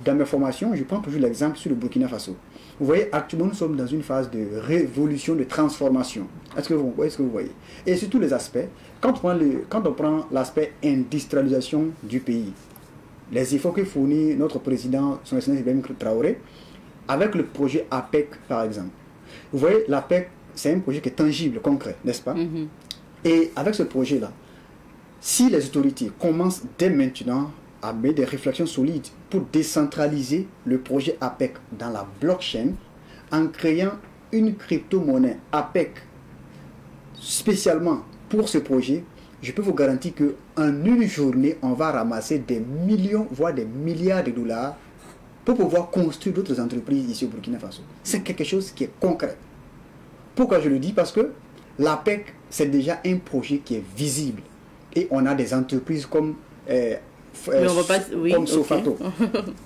dans mes formations, je prends toujours l'exemple sur le Burkina Faso. Vous voyez, actuellement, nous sommes dans une phase de révolution, de transformation. Est-ce que vous voyez? Et sur tous les aspects, quand on prend l'aspect industrialisation du pays, les efforts que fournit notre président, son excellence Ibrahim Traoré, avec le projet APEC, par exemple. Vous voyez, l'APEC, c'est un projet qui est tangible, concret, n'est-ce pas? Et avec ce projet-là, si les autorités commencent dès maintenant à mettre des réflexions solides pour décentraliser le projet APEC dans la blockchain, en créant une crypto-monnaie APEC spécialement pour ce projet, je peux vous garantir qu'en une journée, on va ramasser des millions, voire des milliards de dollars pour pouvoir construire d'autres entreprises ici au Burkina Faso. C'est quelque chose qui est concret. Pourquoi je le dis? Parce que l'APEC, c'est déjà un projet qui est visible. Et on a des entreprises comme comme Sofato.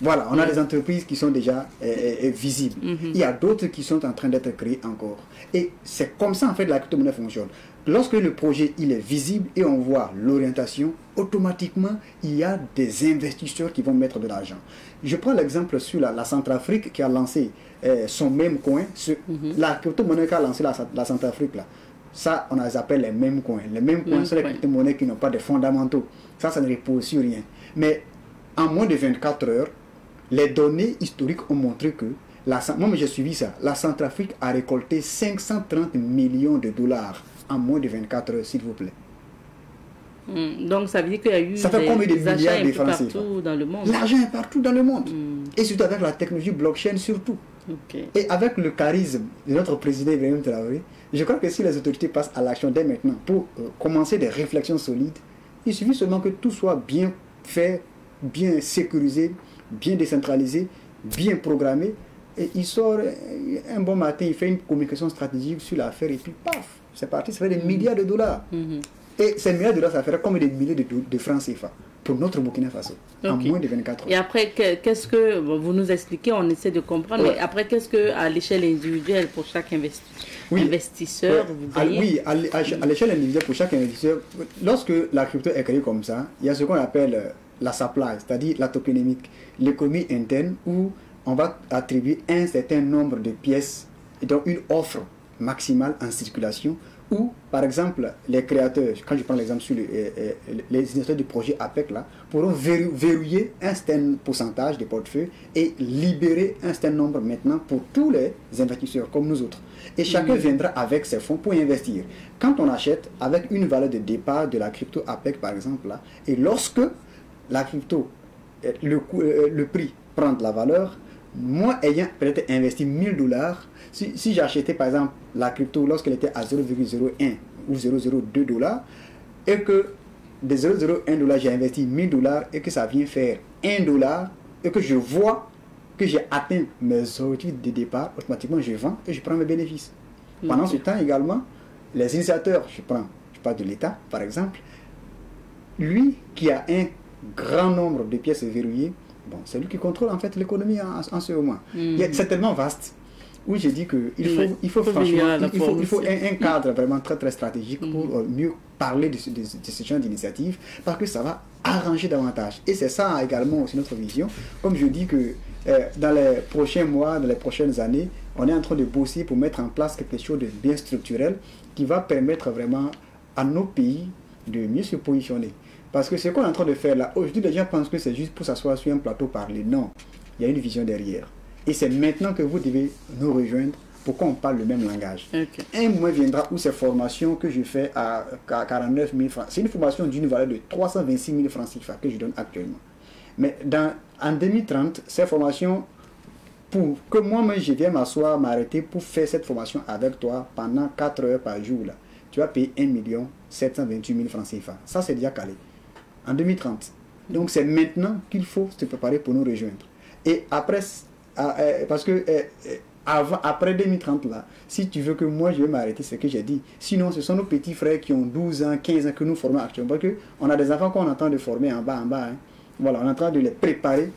Voilà, on a des entreprises qui sont déjà visibles. Il y a d'autres qui sont en train d'être créées encore. Et c'est comme ça en fait la crypto-monnaie fonctionne. Lorsque le projet il est visible et on voit l'orientation, automatiquement il y a des investisseurs qui vont mettre de l'argent. Je prends l'exemple sur la Centrafrique qui a lancé son même coin. La crypto-monnaie qu'a lancé la Centrafrique là. Ça, on les appelle les mêmes coins. Les mêmes coins sont les crypto-monnaies qui n'ont pas de fondamentaux. Ça ne repose sur rien. Mais en moins de 24 heures, les données historiques ont montré que, moi j'ai suivi ça, la Centrafrique a récolté 530 millions de dollars en moins de 24 heures, s'il vous plaît. Donc ça veut dire qu'il y a eu ça fait combien de milliards de francs partout dans le monde. L'argent est partout dans le monde. Et surtout avec la technologie blockchain surtout. Et avec le charisme de notre président Ibrahim Traoré, je crois que si les autorités passent à l'action dès maintenant pour commencer des réflexions solides, il suffit seulement que tout soit bien fait, bien sécurisé, bien décentralisé, bien programmé. Et il sort un bon matin, il fait une communication stratégique sur l'affaire et puis paf, c'est parti, ça fait des milliards de dollars. Et ces milliards de dollars, ça ferait comme des milliers de francs CFA pour notre Burkina Faso, en moins de 24 heures. Et après, qu'est-ce que, vous nous expliquez, on essaie de comprendre, mais après, qu'est-ce que à l'échelle individuelle pour chaque investisseur, vous voyez? Oui, à l'échelle individuelle pour chaque investisseur, lorsque la crypto est créée comme ça, il y a ce qu'on appelle la supply, c'est-à-dire la tokenomique, l'économie interne où on va attribuer un certain nombre de pièces et donc une offre maximale en circulation où, par exemple, les créateurs, quand je prends l'exemple sur les initiateurs du projet APEC, là, pourront verrouiller un certain pourcentage des portefeuilles et libérer un certain nombre maintenant pour tous les investisseurs comme nous autres. Et chacun viendra avec ses fonds pour investir. Quand on achète avec une valeur de départ de la crypto APEC, par exemple, là, et lorsque la crypto, le prix prend de la valeur, moi ayant peut-être investi 1000 dollars, si j'achetais par exemple la crypto lorsqu'elle était à 0,01 ou 0,02 dollars et que de 0,01 dollar j'ai investi 1000 dollars et que ça vient faire 1 dollar et que je vois que j'ai atteint mes objectifs de départ, automatiquement je vends et je prends mes bénéfices. Pendant ce temps également, les initiateurs, je parle de l'État par exemple, lui qui a un grand nombre de pièces verrouillées, bon, c'est lui qui contrôle en fait l'économie en ce moment. C'est tellement vaste où j'ai dit qu'il faut un cadre vraiment très très stratégique pour mieux parler de ce genre d'initiative parce que ça va arranger davantage. Et c'est ça également aussi notre vision. Comme je dis que dans les prochains mois, dans les prochaines années, on est en train de bosser pour mettre en place quelque chose de bien structurel qui va permettre vraiment à nos pays de mieux se positionner. Parce que ce qu'on est en train de faire là, aujourd'hui les gens pensent que c'est juste pour s'asseoir sur un plateau parler. Non, il y a une vision derrière. Et c'est maintenant que vous devez nous rejoindre pour qu'on parle le même langage. Un mois viendra où ces formations que je fais à 49 000 francs, c'est une formation d'une valeur de 326 000 francs CFA que je donne actuellement. Mais en 2030, ces formations, pour que moi-même je vienne m'asseoir, m'arrêter pour faire cette formation avec toi pendant 4 heures par jour, là, tu vas payer 1 728 000 francs CFA. Ça, c'est déjà calé. En 2030. Donc c'est maintenant qu'il faut se préparer pour nous rejoindre. Et après, parce que après 2030 là, si tu veux que moi je vais m'arrêter, c'est ce que j'ai dit. Sinon ce sont nos petits frères qui ont 12 ans, 15 ans que nous formons actuellement. Parce qu'on a des enfants qu'on entend de former en bas. Hein. Voilà, on est en train de les préparer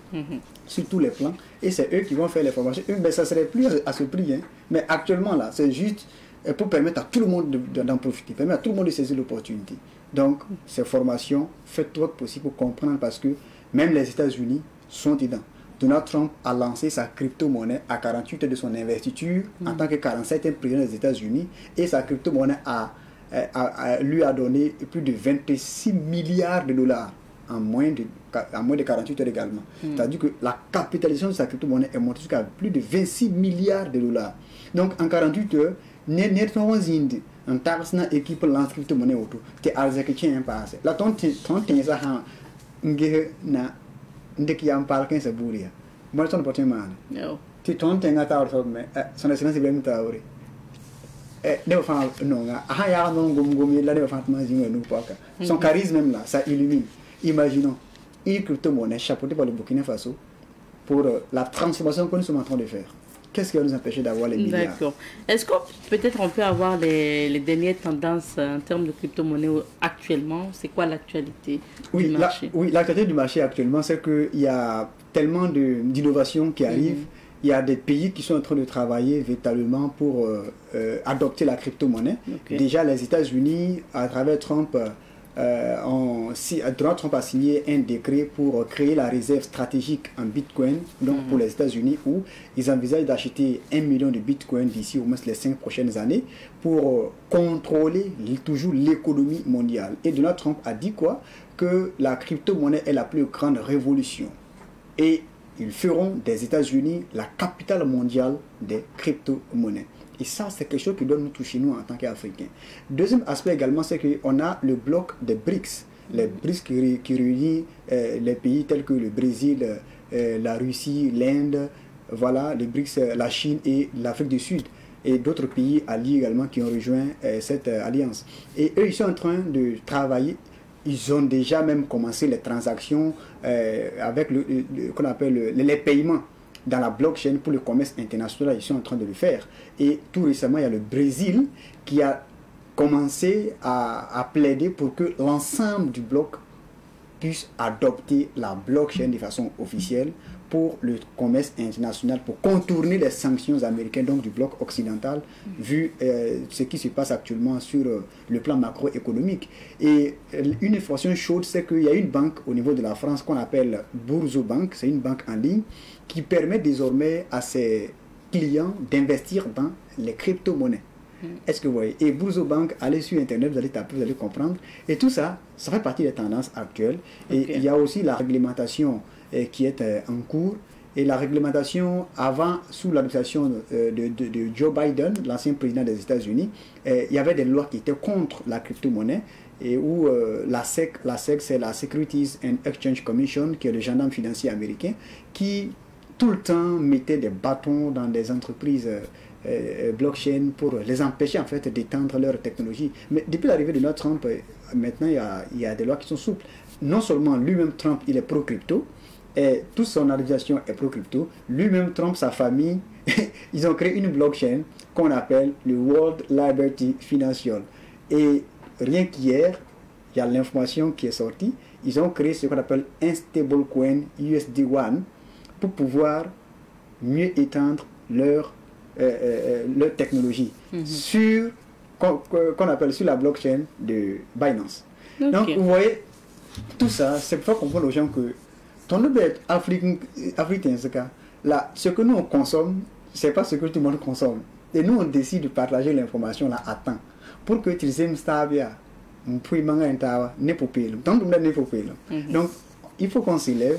sur tous les plans. Et c'est eux qui vont faire les formations. Mais ça ne serait plus à ce prix. Hein. Mais actuellement là, c'est juste pour permettre à tout le monde d'en profiter, permettre à tout le monde de saisir l'opportunité. Donc, ces formations, faites tout votre possible pour comprendre parce que même les États-Unis sont dedans. Donald Trump a lancé sa crypto-monnaie à 48 heures de son investiture en tant que 47e président des États-Unis et sa crypto-monnaie lui a donné plus de 26 milliards de dollars en moins de 48 heures également. C'est-à-dire que la capitalisation de sa crypto-monnaie est montée jusqu'à plus de 26 milliards de dollars. Donc, en 48 heures, un taxe na équipe lance crypto-monnaie auto te arzeke tien passe la ton ça ha nge na ndeki yam par 15 bouria moi ton potin man ti ton tenga ta orso me son essence Ibrahim Traoré ne fa non ah ya non gom la ne fa ma zinga nous pas son charisme même là ça illumine. Imaginons une crypto-monnaie chapeautée par le Burkina Faso pour la transformation que nous sommes en train de faire. qu'est-ce qui va nous empêcher d'avoir les milliards? D'accord. Est-ce que peut-être on peut avoir les dernières tendances en termes de crypto-monnaie actuellement? C'est quoi l'actualité du marché? Oui, l'actualité du marché actuellement, c'est qu'il y a tellement d'innovations qui arrivent. Il y a des pays qui sont en train de travailler véritablement pour adopter la crypto-monnaie. Déjà, les États-Unis, à travers Trump, Donald Trump a signé un décret pour créer la réserve stratégique en Bitcoin, donc pour les États-Unis, où ils envisagent d'acheter 1 million de Bitcoin d'ici au moins les 5 prochaines années pour contrôler toujours l'économie mondiale. Et Donald Trump a dit quoi? Que la crypto-monnaie est la plus grande révolution. Et ils feront des États-Unis la capitale mondiale des crypto-monnaies. Et ça, c'est quelque chose qui doit nous toucher, nous, en tant qu'Africains. Deuxième aspect également, c'est qu'on a le bloc des BRICS. Les BRICS qui réunit les pays tels que le Brésil, la Russie, l'Inde, voilà, les BRICS, la Chine et l'Afrique du Sud. Et d'autres pays alliés également qui ont rejoint cette alliance. Et eux, ils sont en train de travailler. Ils ont déjà même commencé les transactions avec qu'on appelle les paiements dans la blockchain pour le commerce international. Ils sont en train de le faire. Et tout récemment, il y a le Brésil qui a commencé à plaider pour que l'ensemble du bloc puisse adopter la blockchain de façon officielle pour le commerce international, pour contourner les sanctions américaines, donc du bloc occidental, vu ce qui se passe actuellement sur le plan macroéconomique. Et une information chaude, c'est qu'il y a une banque au niveau de la France qu'on appelle Bourso Bank, c'est une banque en ligne qui permet désormais à ses clients d'investir dans les crypto-monnaies. Est-ce que vous voyez? Et Bourso Bank, allez sur Internet, vous allez taper, vous allez comprendre. Et tout ça, ça fait partie des tendances actuelles. Et il y a aussi la réglementation qui est en cours. Et la réglementation, avant, sous l'administration de Joe Biden, l'ancien président des États-Unis, il y avait des lois qui étaient contre la crypto-monnaie, et où la SEC, c'est la Securities and Exchange Commission, qui est le gendarme financier américain, qui tout le temps mettait des bâtons dans des entreprises blockchain pour les empêcher en fait d'étendre leur technologie. Mais depuis l'arrivée de Donald Trump, maintenant il y a des lois qui sont souples. Non seulement lui-même Trump, il est pro-crypto, et toute son organisation est pro-crypto. Lui-même Trump, sa famille, ils ont créé une blockchain qu'on appelle le World Liberty Financial. Et rien qu'hier, il y a l'information qui est sortie, ils ont créé ce qu'on appelle un stablecoin USD1 pour pouvoir mieux étendre leur technologie sur qu'on appelle sur la blockchain de Binance. Donc vous voyez, tout ça, c'est pour comprendre aux gens que ton doit être africain, ce cas là, ce que nous on consomme, c'est pas ce que tout le monde consomme. Et nous on décide de partager l'information là à temps pour que tu aimes Stabia, donc il faut qu'on s'élève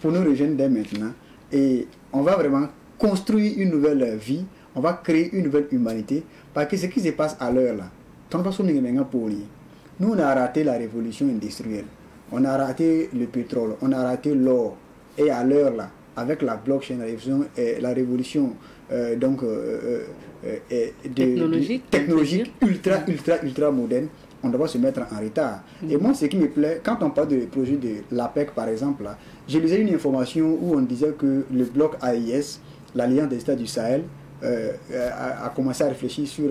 pour nous rejoindre dès maintenant, et on va vraiment construire une nouvelle vie, on va créer une nouvelle humanité, parce que ce qui se passe à l'heure là, nous on a raté la révolution industrielle, on a raté le pétrole, on a raté l'or, et à l'heure là, avec la blockchain, la révolution technologique ultra moderne, on doit se mettre en retard. Et moi, ce qui me plaît, quand on parle du projet de l'APEC par exemple, là, j'ai lu une information où on disait que le bloc AIS, l'Alliance des États du Sahel, a commencé à réfléchir sur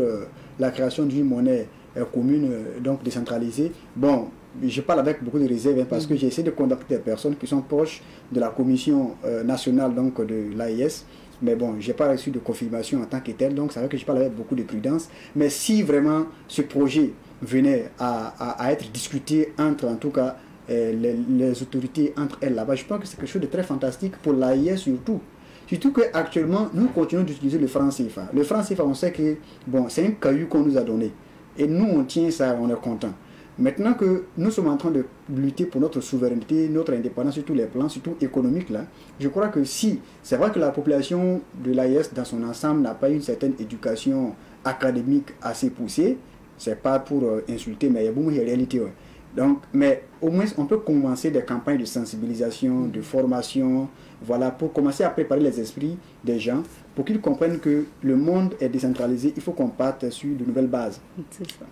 la création d'une monnaie commune, donc décentralisée. Bon, je parle avec beaucoup de réserves parce que j'ai essayé de contacter des personnes qui sont proches de la commission nationale donc, de l'AIS. Mais bon, je n'ai pas reçu de confirmation en tant que tel, donc ça veut dire que je parle avec beaucoup de prudence. Mais si vraiment ce projet venait à être discuté entre, en tout cas, les autorités, entre elles là-bas, je pense que c'est quelque chose de très fantastique pour l'AIS surtout. Surtout qu'actuellement, nous continuons d'utiliser le franc CFA. Le franc CFA, on sait que bon, c'est un caillou qu'on nous a donné. Et nous, on tient ça, on est content. Maintenant que nous sommes en train de lutter pour notre souveraineté, notre indépendance sur tous les plans, surtout économiques, là, je crois que si, c'est vrai que la population de l'AIS dans son ensemble n'a pas une certaine éducation académique assez poussée, c'est pas pour insulter, mais il y a beaucoup de réalité. Ouais. Donc, mais au moins, on peut commencer des campagnes de sensibilisation, de formation, voilà, pour commencer à préparer les esprits des gens, pour qu'ils comprennent que le monde est décentralisé, il faut qu'on parte sur de nouvelles bases.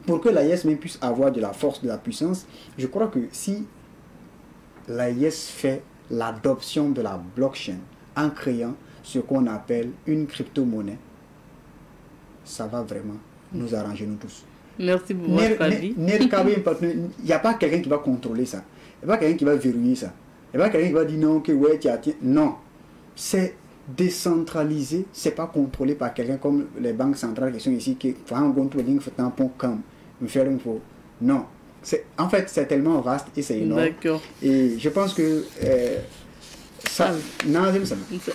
Pour que l'AIS même puisse avoir de la force, de la puissance, je crois que si l'AIS fait l'adoption de la blockchain en créant ce qu'on appelle une crypto-monnaie, ça va vraiment nous arranger nous tous. Merci pour votre avis. Il n'y a pas quelqu'un qui va contrôler ça. Il n'y a pas quelqu'un qui va verrouiller ça. Il n'y a pas quelqu'un qui va dire non, que ouais, tiens. Non. C'est décentralisé, c'est pas contrôlé par quelqu'un comme les banques centrales qui sont ici, qui font un contrôling, font un pont comme, faire une fois. Non. En fait, c'est tellement vaste et c'est énorme. D'accord. Et je pense que ça.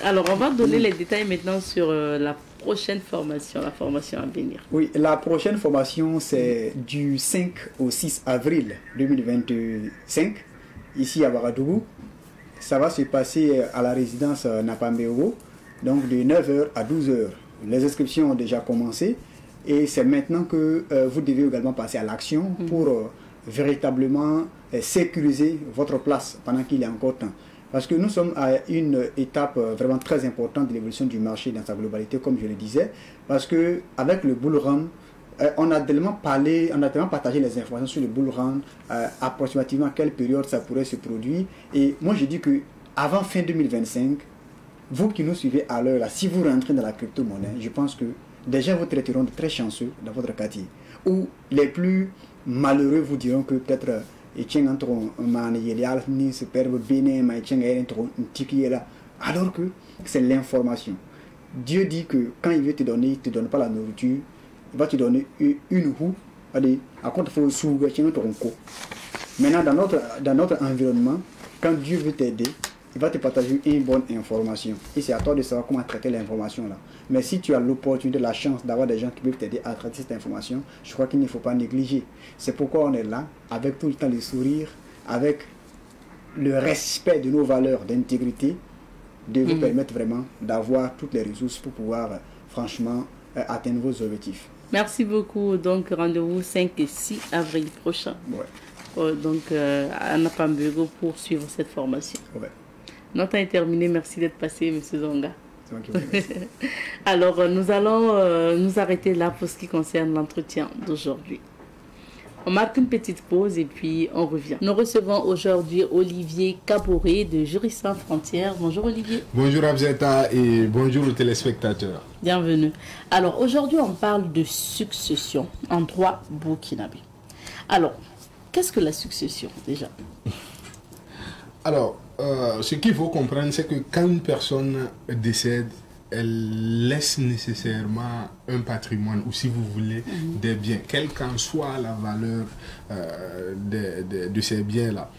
Alors, on va donner les détails maintenant sur la prochaine formation, la formation à venir. Oui, la prochaine formation, c'est du 5 au 6 avril 2025, ici à Ouagadougou. Ça va se passer à la résidence Napambéo, donc de 9h à 12h. Les inscriptions ont déjà commencé et c'est maintenant que vous devez également passer à l'action pour véritablement sécuriser votre place pendant qu'il y a encore temps. Parce que nous sommes à une étape vraiment très importante de l'évolution du marché dans sa globalité, comme je le disais. Parce qu'avec le bull run, on a tellement parlé, on a tellement partagé les informations sur le bull run, approximativement à quelle période ça pourrait se produire. Et moi, je dis qu'avant fin 2025, vous qui nous suivez à l'heure, là, si vous rentrez dans la crypto-monnaie, je pense que des gens vous traiteront de très chanceux dans votre quartier. Ou les plus malheureux vous diront que peut-être alors que c'est l'information. Dieu dit que quand il veut te donner, il ne te donne pas la nourriture, il va te donner une roue. Maintenant, dans notre environnement, quand Dieu veut t'aider, il va te partager une bonne information. Et c'est à toi de savoir comment traiter l'information là. Mais si tu as l'opportunité, la chance d'avoir des gens qui peuvent t'aider à traiter cette information, je crois qu'il ne faut pas négliger. C'est pourquoi on est là, avec tout le temps le sourire, avec le respect de nos valeurs d'intégrité, de vous permettre vraiment d'avoir toutes les ressources pour pouvoir franchement atteindre vos objectifs. Merci beaucoup. Donc, rendez-vous 5 et 6 avril prochain. Ouais. Donc, à Napambéo pour suivre cette formation. Ouais. Notre temps est terminé. Merci d'être passé, M. Zonga. Alors, nous allons nous arrêter là pour ce qui concerne l'entretien d'aujourd'hui. On marque une petite pause et puis on revient. Nous recevons aujourd'hui Olivier Kaboré de Juristes Sans Frontières. Bonjour Olivier. Bonjour Abzeta et bonjour aux téléspectateurs. Bienvenue. Alors aujourd'hui on parle de succession en droit burkinabé. Alors, qu'est-ce que la succession déjà? Alors, ce qu'il faut comprendre, c'est que quand une personne décède, elle laisse nécessairement un patrimoine, ou si vous voulez, des biens, quelle qu'en soit la valeur de ces biens-là.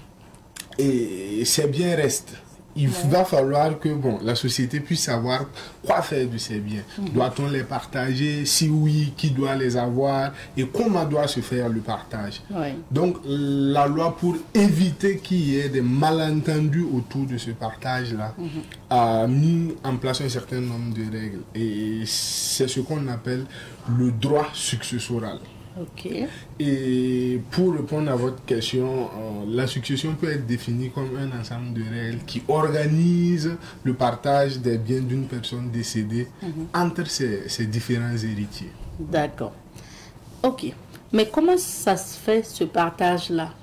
Et ces biens restent. Il va falloir que la société puisse savoir quoi faire de ces biens. Doit-on les partager? Si oui, qui doit les avoir? Et comment doit se faire le partage? Donc, la loi, pour éviter qu'il y ait des malentendus autour de ce partage-là, a mis en place un certain nombre de règles. Et c'est ce qu'on appelle le droit successoral. Okay. Et pour répondre à votre question, la succession peut être définie comme un ensemble de règles qui organisent le partage des biens d'une personne décédée entre ses différents héritiers. D'accord. Ok. Mais comment ça se fait, ce partage-là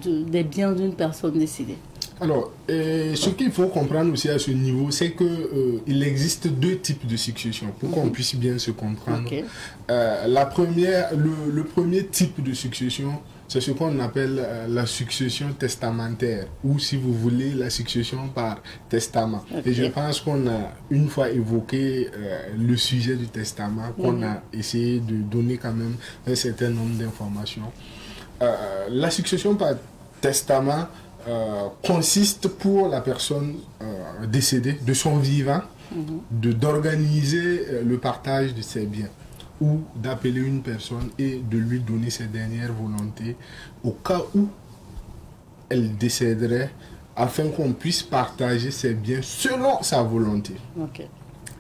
des biens d'une personne décédée? Alors, ce qu'il faut comprendre aussi à ce niveau, c'est qu'il existe deux types de succession, pour qu'on puisse bien se comprendre. Okay. Le premier type de succession, c'est ce qu'on appelle la succession testamentaire, ou si vous voulez, la succession par testament. Okay. Et je pense qu'on a une fois évoqué le sujet du testament, qu'on a essayé de donner quand même un certain nombre d'informations. La succession par testament consiste pour la personne décédée, de son vivant, d'organiser le partage de ses biens, ou d'appeler une personne et de lui donner ses dernières volontés au cas où elle décéderait, afin qu'on puisse partager ses biens selon sa volonté. Okay.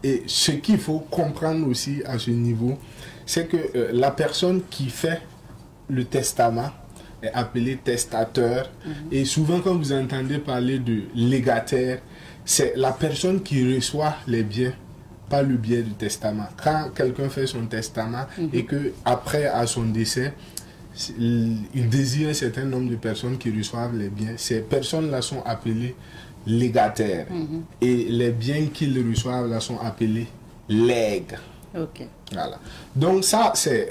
Et ce qu'il faut comprendre aussi à ce niveau, c'est que la personne qui fait le testament est appelé testateur. Et souvent, quand vous entendez parler de légataire, c'est la personne qui reçoit les biens par le biais du testament. Quand quelqu'un fait son testament et que après à son décès, il désigne un certain nombre de personnes qui reçoivent les biens. Ces personnes-là sont appelées légataires. Et les biens qu'ils reçoivent là sont appelés legs. Ok. Voilà. Donc ça, c'est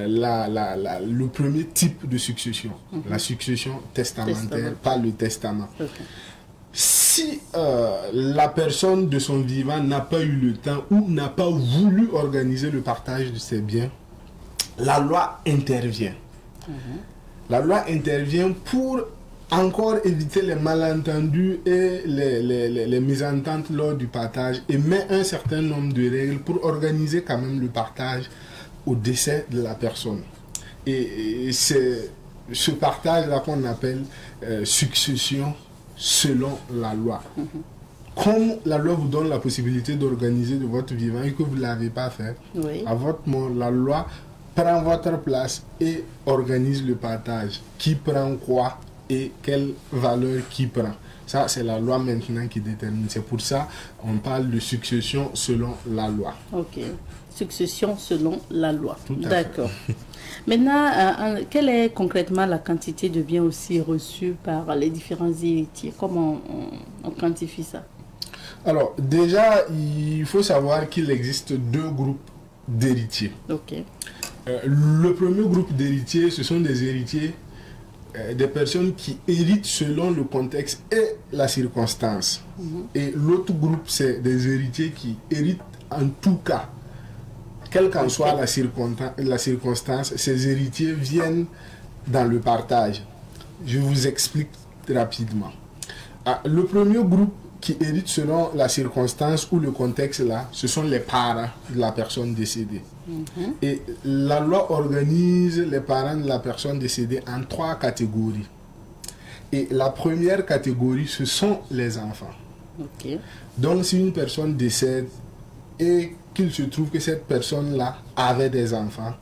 le premier type de succession. La succession testamentaire, pas le testament. Okay. Si la personne de son vivant n'a pas eu le temps ou n'a pas voulu organiser le partage de ses biens, la loi intervient. La loi intervient pour encore éviter les malentendus et les mésententes lors du partage et met un certain nombre de règles pour organiser quand même le partage au décès de la personne. Et c'est ce partage-là qu'on appelle succession selon la loi. Comme la loi vous donne la possibilité d'organiser de votre vivant et que vous ne l'avez pas fait, à votre mort, la loi prend votre place et organise le partage. Qui prend quoi et quelle valeur qui prend. Ça, c'est la loi maintenant qui détermine. C'est pour ça qu'on parle de succession selon la loi. Ok. Succession selon la loi. D'accord. Maintenant, quelle est concrètement la quantité de biens aussi reçus par les différents héritiers? Comment on quantifie ça? Alors, déjà, il faut savoir qu'il existe deux groupes d'héritiers. Ok. Le premier groupe d'héritiers, ce sont des héritiers, des personnes qui héritent selon le contexte et la circonstance. Et l'autre groupe, c'est des héritiers qui héritent en tout cas. Quelle qu'en soit la circonstance, ces héritiers viennent dans le partage. Je vous explique rapidement. Le premier groupe qui hérite selon la circonstance ou le contexte là, ce sont les parents de la personne décédée. Et la loi organise les parents de la personne décédée en 3 catégories. Et la première catégorie, ce sont les enfants. Donc si une personne décède et qu'il se trouve que cette personne-là avait des enfants,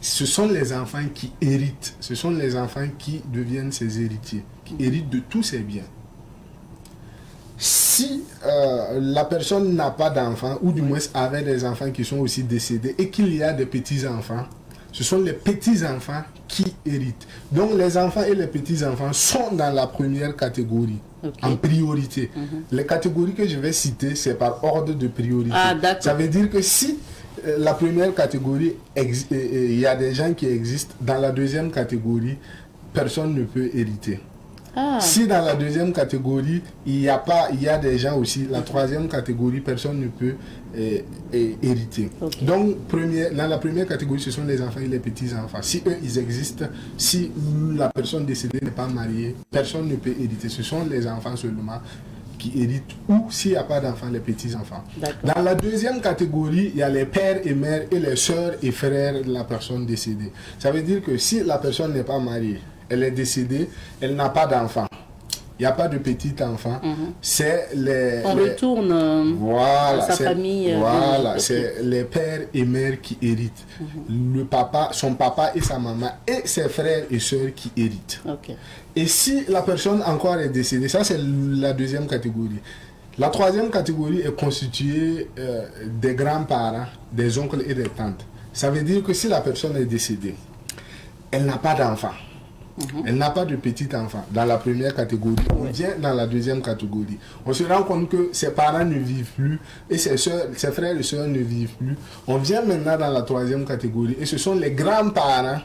ce sont les enfants qui héritent. Ce sont les enfants qui deviennent ses héritiers, qui héritent de tous ses biens. Si la personne n'a pas d'enfants, ou du moins avait des enfants qui sont aussi décédés, et qu'il y a des petits-enfants, ce sont les petits-enfants qui héritent. Donc les enfants et les petits-enfants sont dans la première catégorie, en priorité. Les catégories que je vais citer, c'est par ordre de priorité. Ça veut dire que si la première catégorie, il y a des gens qui existent, dans la deuxième catégorie, personne ne peut hériter. Si dans la deuxième catégorie, il y a des gens aussi, la troisième catégorie, personne ne peut hériter. Donc, dans la première catégorie, ce sont les enfants et les petits-enfants. Si eux, ils existent, si la personne décédée n'est pas mariée, personne ne peut hériter. Ce sont les enfants seulement qui héritent, ou s'il n'y a pas d'enfants, les petits-enfants. Dans la deuxième catégorie, il y a les pères et mères et les sœurs et frères de la personne décédée. Ça veut dire que si la personne n'est pas mariée, elle est décédée, elle n'a pas d'enfant. Il n'y a pas de petit enfant. C'est les... On retourne à sa famille. Voilà, c'est les pères et mères qui héritent. Le papa, son papa et sa maman et ses frères et sœurs qui héritent. Et si la personne encore est décédée, ça c'est la deuxième catégorie. La troisième catégorie est constituée des grands-parents, des oncles et des tantes. Ça veut dire que si la personne est décédée, elle n'a pas d'enfant. Elle n'a pas de petit enfant dans la première catégorie. On vient dans la deuxième catégorie. On se rend compte que ses parents ne vivent plus et ses frères et sœurs ne vivent plus. On vient maintenant dans la troisième catégorie et ce sont les grands-parents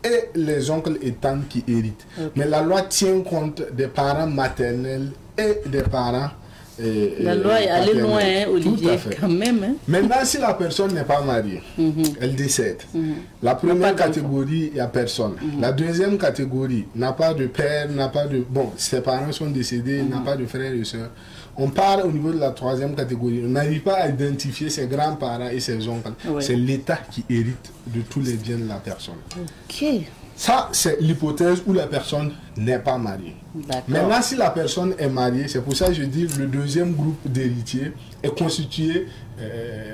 et les oncles et tantes qui héritent. Mais la loi tient compte des parents maternels et des parents la loi est allée loin, hein, Olivier, quand même. Hein. Maintenant, si la personne n'est pas mariée, elle décède. La première catégorie, il n'y a personne. La deuxième catégorie n'a pas de père, n'a pas de... Bon, ses parents sont décédés, n'a pas de frères et sœurs. On part au niveau de la troisième catégorie. On n'arrive pas à identifier ses grands-parents et ses oncles. C'est l'État qui hérite de tous les biens de la personne. Ça, c'est l'hypothèse où la personne n'est pas mariée. Maintenant, si la personne est mariée, c'est pour ça que je dis le deuxième groupe d'héritiers est constitué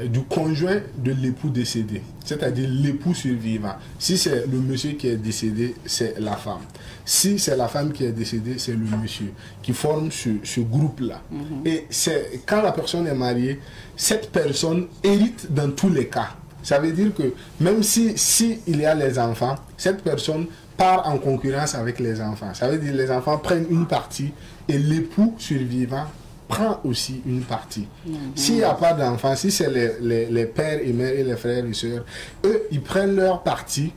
du conjoint de l'époux décédé, c'est-à-dire l'époux survivant. Si c'est le monsieur qui est décédé, c'est la femme. Si c'est la femme qui est décédée, c'est le monsieur qui forme ce groupe-là. Et c'est quand la personne est mariée, cette personne hérite dans tous les cas. Ça veut dire que même si il y a les enfants, cette personne part en concurrence avec les enfants. Ça veut dire que les enfants prennent une partie et l'époux survivant prend aussi une partie. S'il n'y a pas d'enfants, si c'est les pères et mères et les frères et sœurs, eux, ils prennent leur partie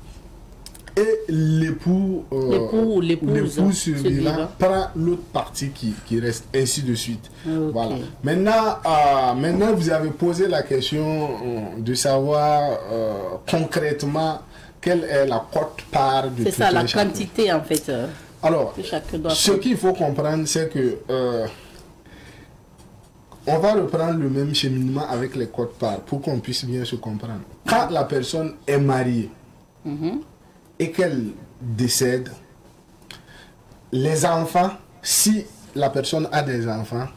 et l'époux ou l'épouse survivant prend l'autre partie qui reste, ainsi de suite. Okay. Voilà. Maintenant, vous avez posé la question de savoir concrètement quelle est la quote-part de tout. C'est ça, la quantité en fait. Alors, ce qu'il faut comprendre, c'est que on va reprendre le même cheminement avec les quotes-parts pour qu'on puisse bien se comprendre. Quand la personne est mariée et qu'elle décède, les enfants, si la personne a des enfants,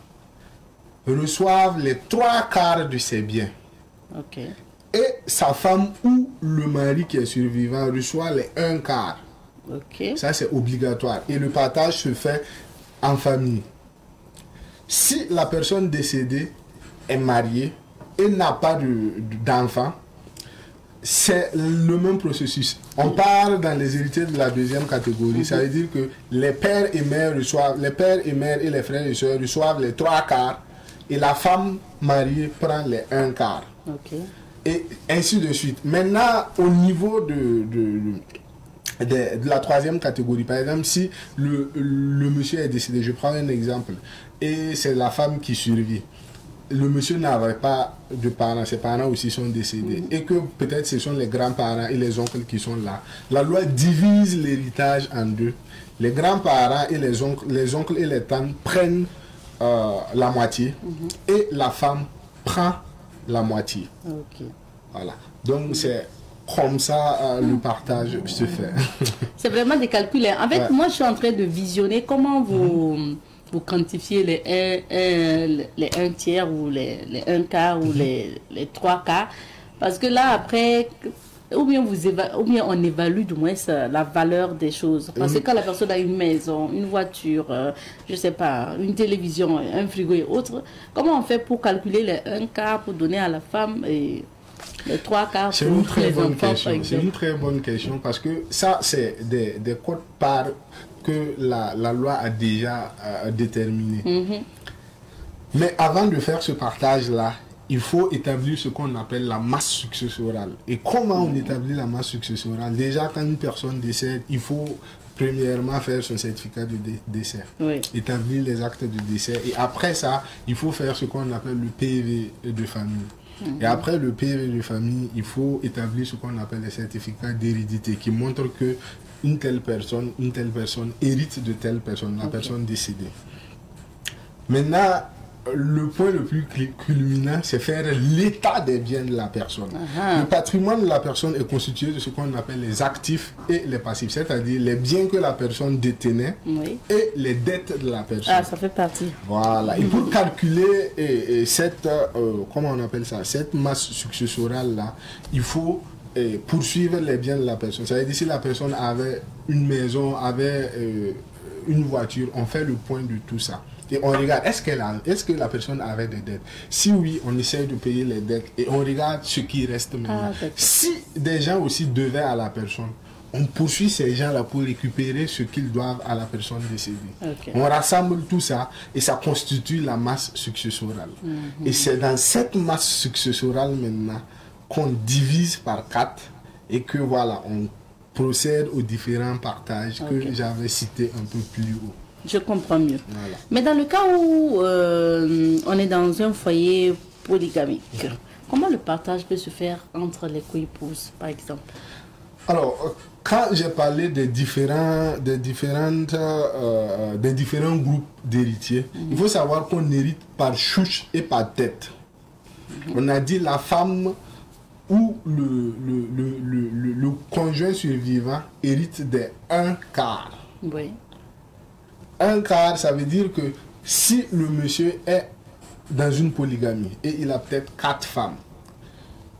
reçoivent les 3/4 de ses biens. Okay. Et sa femme ou le mari qui est survivant reçoit les 1/4. Okay. Ça, c'est obligatoire. Et le partage se fait en famille. Si la personne décédée est mariée et n'a pas d'enfant, c'est le même processus. On parle dans les héritiers de la deuxième catégorie. Ça veut dire que les pères et mères et les frères et sœurs reçoivent les 3/4 et la femme mariée prend les 1/4. Okay. Et ainsi de suite. Maintenant, au niveau de la troisième catégorie, par exemple, si le monsieur est décédé, je prends un exemple, et c'est la femme qui survit. Le monsieur n'avait pas de parents, ses parents aussi sont décédés, et que peut-être ce sont les grands-parents et les oncles qui sont là. La loi divise l'héritage en deux. Les grands-parents et les oncles et les tantes prennent la moitié, et la femme prend la moitié. Okay. Voilà. Donc c'est comme ça le partage se fait. C'est vraiment des calculs. En fait, moi je suis en train de visionner comment vous quantifiez les 1/3 ou les 1/4 ou les 3/4. Parce que là après, ou bien on évalue du moins la valeur des choses. Parce que quand la personne a une maison, une voiture, je sais pas, une télévision, un frigo et autres, comment on fait pour calculer les 1/4 pour donner à la femme et les 3/4 C'est une très bonne question. C'est une très bonne question parce que ça, c'est des quotes-parts que la loi a déjà déterminées. Mais avant de faire ce partage-là, il faut établir ce qu'on appelle la masse successorale. Et comment on établit la masse successorale? Déjà, quand une personne décède, il faut premièrement faire son certificat de décès, établir les actes de décès. Et après ça, il faut faire ce qu'on appelle le PV de famille. Et après le PV de famille, il faut établir ce qu'on appelle les certificats d'hérédité qui montrent que une telle personne hérite de telle personne, la personne décédée. Maintenant, le point le plus culminant, c'est faire l'état des biens de la personne. Le patrimoine de la personne est constitué de ce qu'on appelle les actifs et les passifs, c'est-à-dire les biens que la personne détenait et les dettes de la personne. Ah, ça fait partie. Voilà. Et pour calculer cette, comment on appelle ça, cette masse successorale-là, il faut poursuivre les biens de la personne. Ça veut dire si la personne avait une maison, avait une voiture, on fait le point de tout ça. Et on regarde, est-ce que la personne avait des dettes? Si oui, on essaie de payer les dettes et on regarde ce qui reste maintenant. Si des gens aussi devaient à la personne, on poursuit ces gens-là pour récupérer ce qu'ils doivent à la personne décédée. On rassemble tout ça et ça constitue la masse successorale. Et c'est dans cette masse successorale maintenant qu'on divise par 4 et que voilà, on procède aux différents partages que j'avais cités un peu plus haut. Je comprends mieux. Voilà. Mais dans le cas où on est dans un foyer polygamique, comment le partage peut se faire entre les coépouses, par exemple? Alors, quand j'ai parlé des différents groupes d'héritiers, il faut savoir qu'on hérite par chouche et par tête. On a dit la femme ou le conjoint survivant hérite des 1/4. Oui. 1/4, ça veut dire que si le monsieur est dans une polygamie et il a peut-être 4 femmes,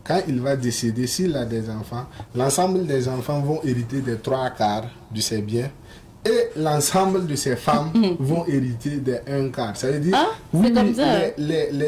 quand il va décéder, s'il a des enfants, l'ensemble des enfants vont hériter des 3/4 de ses biens et l'ensemble de ces femmes vont hériter des 1/4. Ça veut dire c'est comme ça.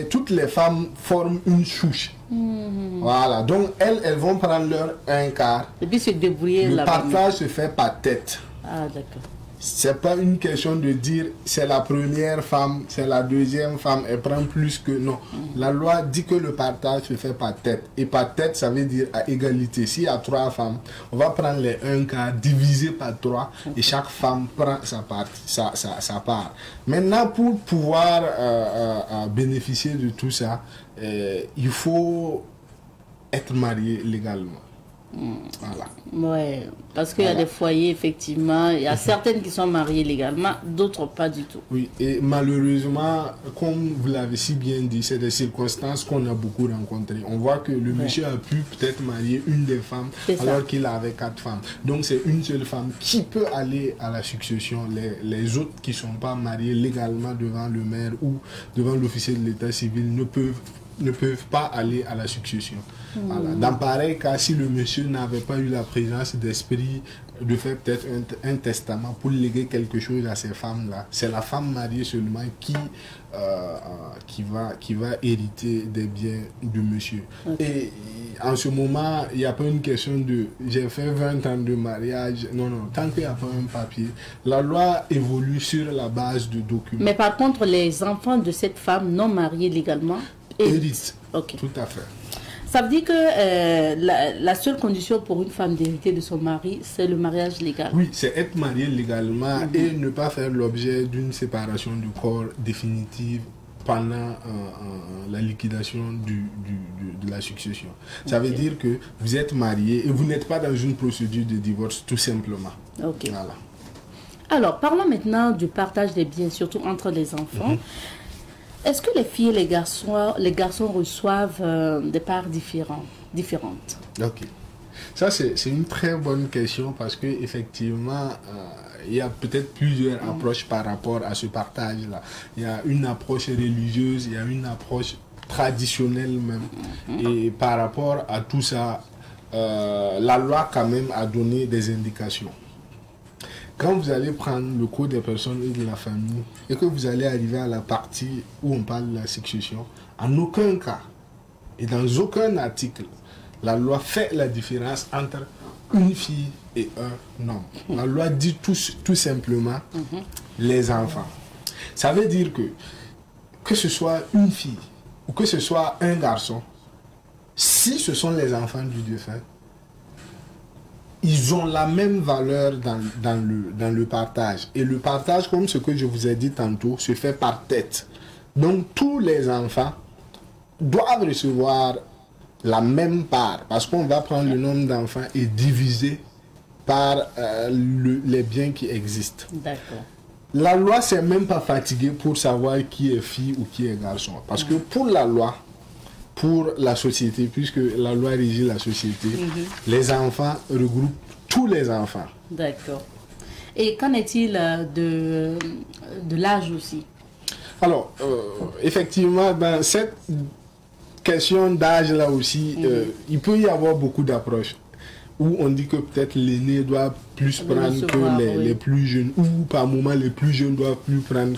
Toutes les femmes forment une souche. Voilà, donc elles vont prendre leur 1/4. Et puis se débrouiller Le là-bas. partage se fait par tête. Ah, d'accord. C'est pas une question de dire c'est la première femme, c'est la deuxième femme, elle prend plus que non. La loi dit que le partage se fait par tête. Et par tête, ça veut dire à égalité. S'il y a 3 femmes, on va prendre les 1/4 divisé par 3 et chaque femme prend sa part. Maintenant, pour pouvoir bénéficier de tout ça, il faut être marié légalement. Voilà. Ouais, parce qu'il y a des foyers, effectivement, il y a certaines qui sont mariées légalement, d'autres pas du tout. Oui, et malheureusement, comme vous l'avez si bien dit, c'est des circonstances qu'on a beaucoup rencontrées. On voit que le monsieur a pu peut-être marier une des femmes alors qu'il avait 4 femmes. Donc c'est une seule femme qui peut aller à la succession. Les autres qui ne sont pas mariés légalement devant le maire ou devant l'officier de l'état civil ne peuvent pas aller à la succession. Voilà. Dans pareil cas, si le monsieur n'avait pas eu la présence d'esprit de faire peut-être un testament pour léguer quelque chose à ces femmes-là, c'est la femme mariée seulement qui va hériter des biens du monsieur. Et en ce moment, il n'y a pas une question de j'ai fait 20 ans de mariage. Non, non, tant qu'il n'y a pas un papier, la loi évolue sur la base de documents. Mais par contre, les enfants de cette femme non mariée légalement héritent. Ok. Tout à fait. Ça veut dire que la seule condition pour une femme d'hériter de son mari, c'est le mariage légal. Oui, c'est être marié légalement et ne pas faire l'objet d'une séparation du corps définitive pendant la liquidation de la succession. Ça veut dire que vous êtes marié et vous n'êtes pas dans une procédure de divorce, tout simplement. Ok. Voilà. Alors, parlons maintenant du partage des biens, surtout entre les enfants. Est-ce que les filles et les garçons reçoivent des parts différentes? Ok. Ça, c'est une très bonne question parce que effectivement, il y a peut-être plusieurs approches par rapport à ce partage-là. Il y a une approche religieuse, il y a une approche traditionnelle même. Et par rapport à tout ça, la loi quand même a donné des indications. Quand vous allez prendre le code des personnes et de la famille et que vous allez arriver à la partie où on parle de la succession, en aucun cas et dans aucun article, la loi fait la différence entre une fille et un homme. La loi dit tout simplement les enfants. Ça veut dire que ce soit une fille ou que ce soit un garçon, si ce sont les enfants du défunt, ils ont la même valeur dans le partage. Et le partage, comme ce que je vous ai dit tantôt, se fait par tête. Donc tous les enfants doivent recevoir la même part. Parce qu'on va prendre le nombre d'enfants et diviser par les biens qui existent. D'accord. La loi ne s'est même pas fatiguée pour savoir qui est fille ou qui est garçon. Parce que pour la loi, pour la société, puisque la loi régit la société, les enfants regroupent tous les enfants. D'accord. Et qu'en est-il de l'âge aussi? Alors, effectivement, dans cette question d'âge-là aussi, il peut y avoir beaucoup d'approches. Où on dit que peut-être l'aîné doit plus prendre que les plus jeunes, ou par moment les plus jeunes doivent plus prendre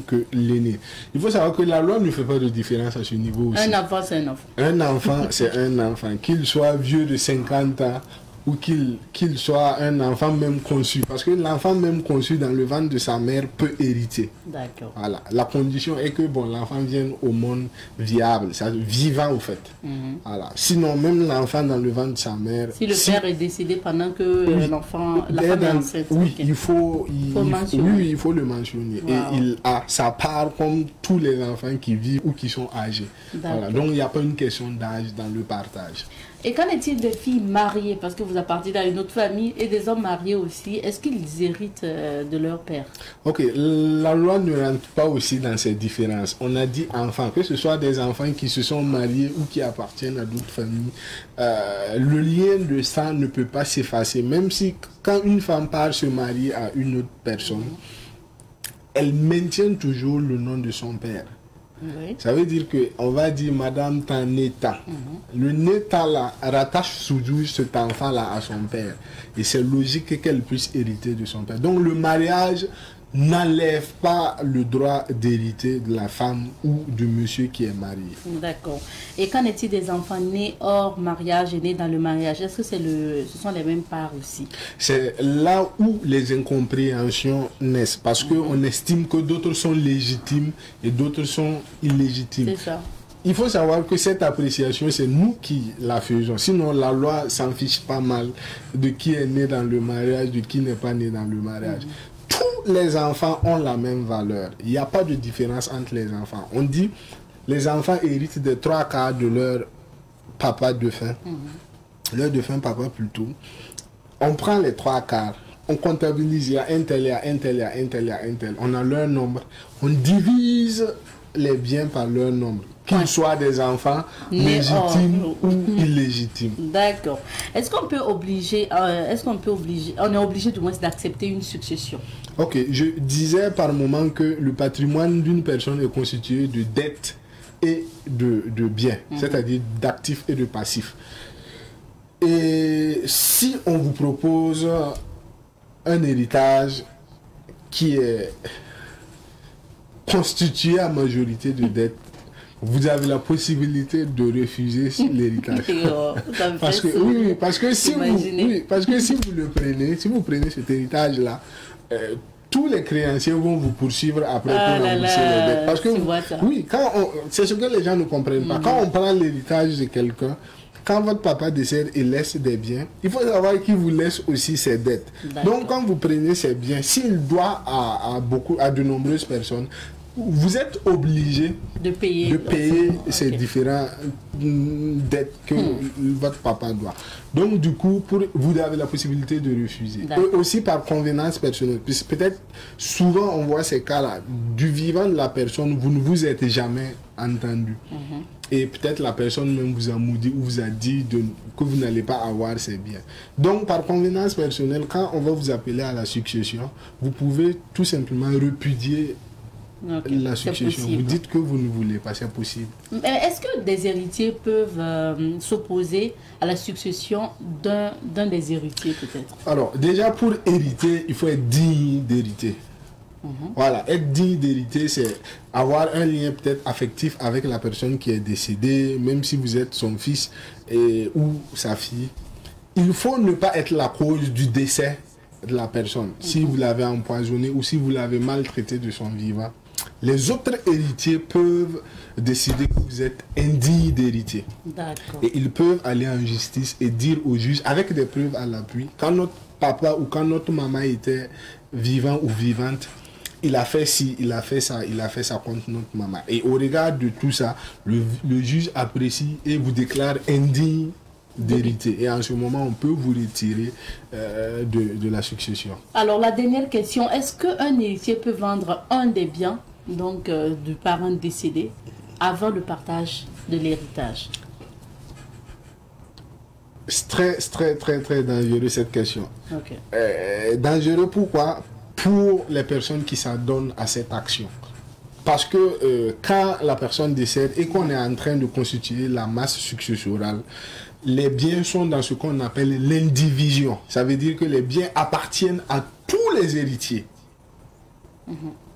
que l'aîné. Il faut savoir que la loi ne fait pas de différence à ce niveau aussi. Un enfant, c'est un enfant. Un enfant, c'est un enfant. Qu'il soit vieux de 50 ans ou qu'il soit un enfant même conçu. Parce que l'enfant même conçu dans le ventre de sa mère peut hériter. D'accord. Voilà. La condition est que l'enfant vienne au monde viable, vivant au fait. Voilà. Sinon, même l'enfant dans le ventre de sa mère... Si le père est décédé pendant que l'enfant est enceinte. Oui, il faut le mentionner. Wow. Et il a sa part comme tous les enfants qui vivent ou qui sont âgés. Voilà. Donc, il n'y a pas une question d'âge dans le partage. Et qu'en est-il des filles mariées? Parce que vous appartenez à une autre famille et des hommes mariés aussi. Est-ce qu'ils héritent de leur père? Ok, la loi ne rentre pas aussi dans ces différences. On a dit enfants, que ce soit des enfants qui se sont mariés ou qui appartiennent à d'autres familles. Le lien de sang ne peut pas s'effacer. Même si quand une femme part se marier à une autre personne, elle maintient toujours le nom de son père. Oui. Ça veut dire qu'on va dire Madame Taneta. Le Neta là rattache toujours cet enfant là à son père. Et c'est logique qu'elle puisse hériter de son père. Donc le mariage n'enlève pas le droit d'hériter de la femme ou du monsieur qui est marié. D'accord. Et qu'en est-il des enfants nés hors mariage et nés dans le mariage? Est-ce que ce sont les mêmes parts aussi? C'est là où les incompréhensions naissent, parce qu'on estime que d'autres sont légitimes et d'autres sont illégitimes. C'est ça. Il faut savoir que cette appréciation, c'est nous qui la faisons. Sinon, la loi s'en fiche pas mal de qui est né dans le mariage, de qui n'est pas né dans le mariage. Tous les enfants ont la même valeur. Il n'y a pas de différence entre les enfants. On dit les enfants héritent des 3/4 de leur papa défunt. Leur défunt papa plutôt. On prend les 3/4. On comptabilise, il y a un tel, il y a un tel, il y a un tel, il y a un tel. On a leur nombre. On divise les biens par leur nombre. Qu'ils soient des enfants légitimes ou illégitimes. D'accord. Est-ce qu'on peut obliger, on est obligé du moins d'accepter une succession? Ok, je disais par moment que le patrimoine d'une personne est constitué de dettes et de biens, c'est-à-dire d'actifs et de passifs. Et si on vous propose un héritage qui est constitué à majorité de dettes, vous avez la possibilité de refuser l'héritage. Parce que si vous le prenez, si vous prenez cet héritage-là, tous les créanciers vont vous poursuivre après pour rembourser les dettes. Parce que c'est ce que les gens ne comprennent pas. Quand on prend l'héritage de quelqu'un, quand votre papa décède et laisse des biens, il faut savoir qu'il vous laisse aussi ses dettes. Donc quand vous prenez ces biens, s'il doit à de nombreuses personnes, vous êtes obligé de payer ces différentes dettes que votre papa doit. Donc du coup, vous avez la possibilité de refuser. Et aussi par convenance personnelle. Peut-être souvent on voit ces cas-là. Du vivant de la personne, vous ne vous êtes jamais entendu. Et peut-être la personne même vous a maudit ou vous a dit que vous n'allez pas avoir ses biens. Donc par convenance personnelle, quand on va vous appeler à la succession, vous pouvez tout simplement repudier la succession. Vous dites que vous ne voulez pas, c'est possible. Est-ce que des héritiers peuvent s'opposer à la succession d'un des héritiers peut-être? Alors déjà pour hériter, il faut être digne d'hériter. Voilà, être digne d'hériter, c'est avoir un lien peut-être affectif avec la personne qui est décédée, même si vous êtes son fils ou sa fille. Il faut ne pas être la cause du décès de la personne. Si vous l'avez empoisonné ou si vous l'avez maltraité de son vivant, les autres héritiers peuvent décider que vous êtes indigne d'hériter. Et ils peuvent aller en justice et dire au juge, avec des preuves à l'appui, quand notre papa ou quand notre maman était vivant ou vivante, il a fait ci, il a fait ça, il a fait ça contre notre maman. Et au regard de tout ça, le juge apprécie et vous déclare indigne d'hériter. Et en ce moment, on peut vous retirer de la succession. Alors, la dernière question, est-ce qu'un héritier peut vendre un des biens donc, du parent décédé avant le partage de l'héritage? C'est très dangereux cette question. Dangereux pourquoi? Pour les personnes qui s'adonnent à cette action. Parce que quand la personne décède et qu'on est en train de constituer la masse successorale, les biens sont dans ce qu'on appelle l'indivision. Ça veut dire que les biens appartiennent à tous les héritiers.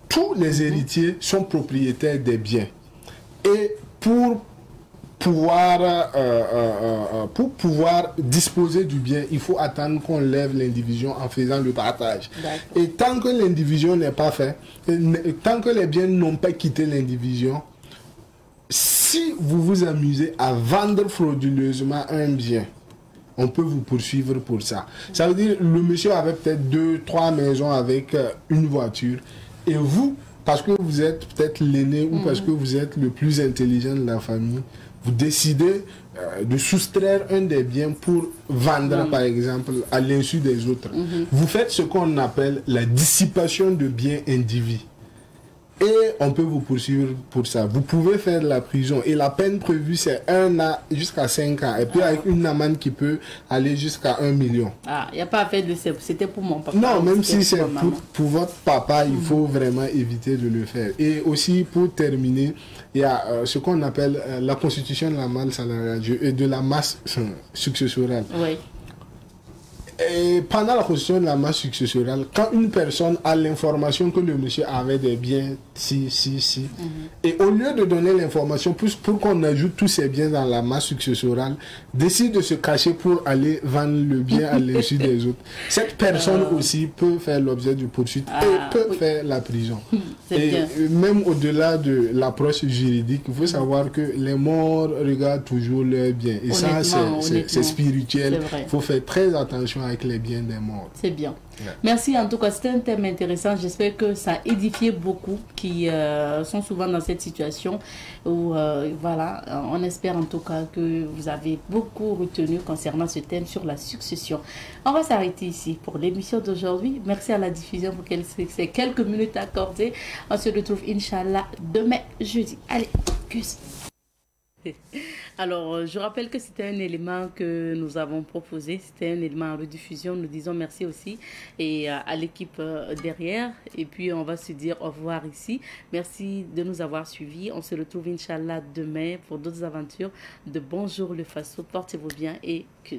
Tous les héritiers sont propriétaires des biens. Et pour pouvoir disposer du bien, il faut attendre qu'on lève l'indivision en faisant le partage. Et tant que l'indivision n'est pas faite, tant que les biens n'ont pas quitté l'indivision, si vous vous amusez à vendre frauduleusement un bien, on peut vous poursuivre pour ça. Ça veut dire le monsieur avait peut-être 2-3 maisons avec une voiture et vous, parce que vous êtes peut-être l'aîné ou parce que vous êtes le plus intelligent de la famille, vous décidez de soustraire un des biens pour vendre, par exemple, à l'insu des autres. Vous faites ce qu'on appelle la dissipation de biens indivis. et on peut vous poursuivre pour ça. Vous pouvez faire de la prison et la peine prévue c'est 1 an jusqu'à 5 ans et puis avec une amende qui peut aller jusqu'à 1 million. Ah, il n'y a pas à faire de ça, c'était pour mon papa. Non, même si c'est pour pour votre papa, il faut vraiment éviter de le faire. Et aussi pour terminer, il y a ce qu'on appelle la constitution de la masse salariale et de la masse successorale. Oui. Et pendant la constitution de la masse successorale, quand une personne a l'information que le monsieur avait des biens, et au lieu de donner l'information, pour qu'on ajoute tous ces biens dans la masse successorale, décide de se cacher pour aller vendre le bien à l'insu des autres. Cette personne aussi peut faire l'objet de poursuite et peut faire la prison. Et même au-delà de l'approche juridique, il faut savoir que les morts regardent toujours leurs biens. Et ça, c'est spirituel. Il faut faire très attention avec les biens des morts. C'est bien. Ouais. Merci, en tout cas, c'était un thème intéressant. J'espère que ça a édifié beaucoup qui sont souvent dans cette situation où, voilà, on espère en tout cas que vous avez beaucoup retenu concernant ce thème sur la succession. On va s'arrêter ici pour l'émission d'aujourd'hui. Merci à la diffusion pour ces quelques minutes accordées. On se retrouve, Inch'Allah, demain, jeudi. Allez, cuisse. Alors, je rappelle que c'était un élément que nous avons proposé, c'était un élément en rediffusion. Nous disons merci aussi et à l'équipe derrière. Et puis, on va se dire au revoir ici. Merci de nous avoir suivis. On se retrouve, Inch'Allah, demain pour d'autres aventures de Bonjour le Faso. Portez-vous bien et que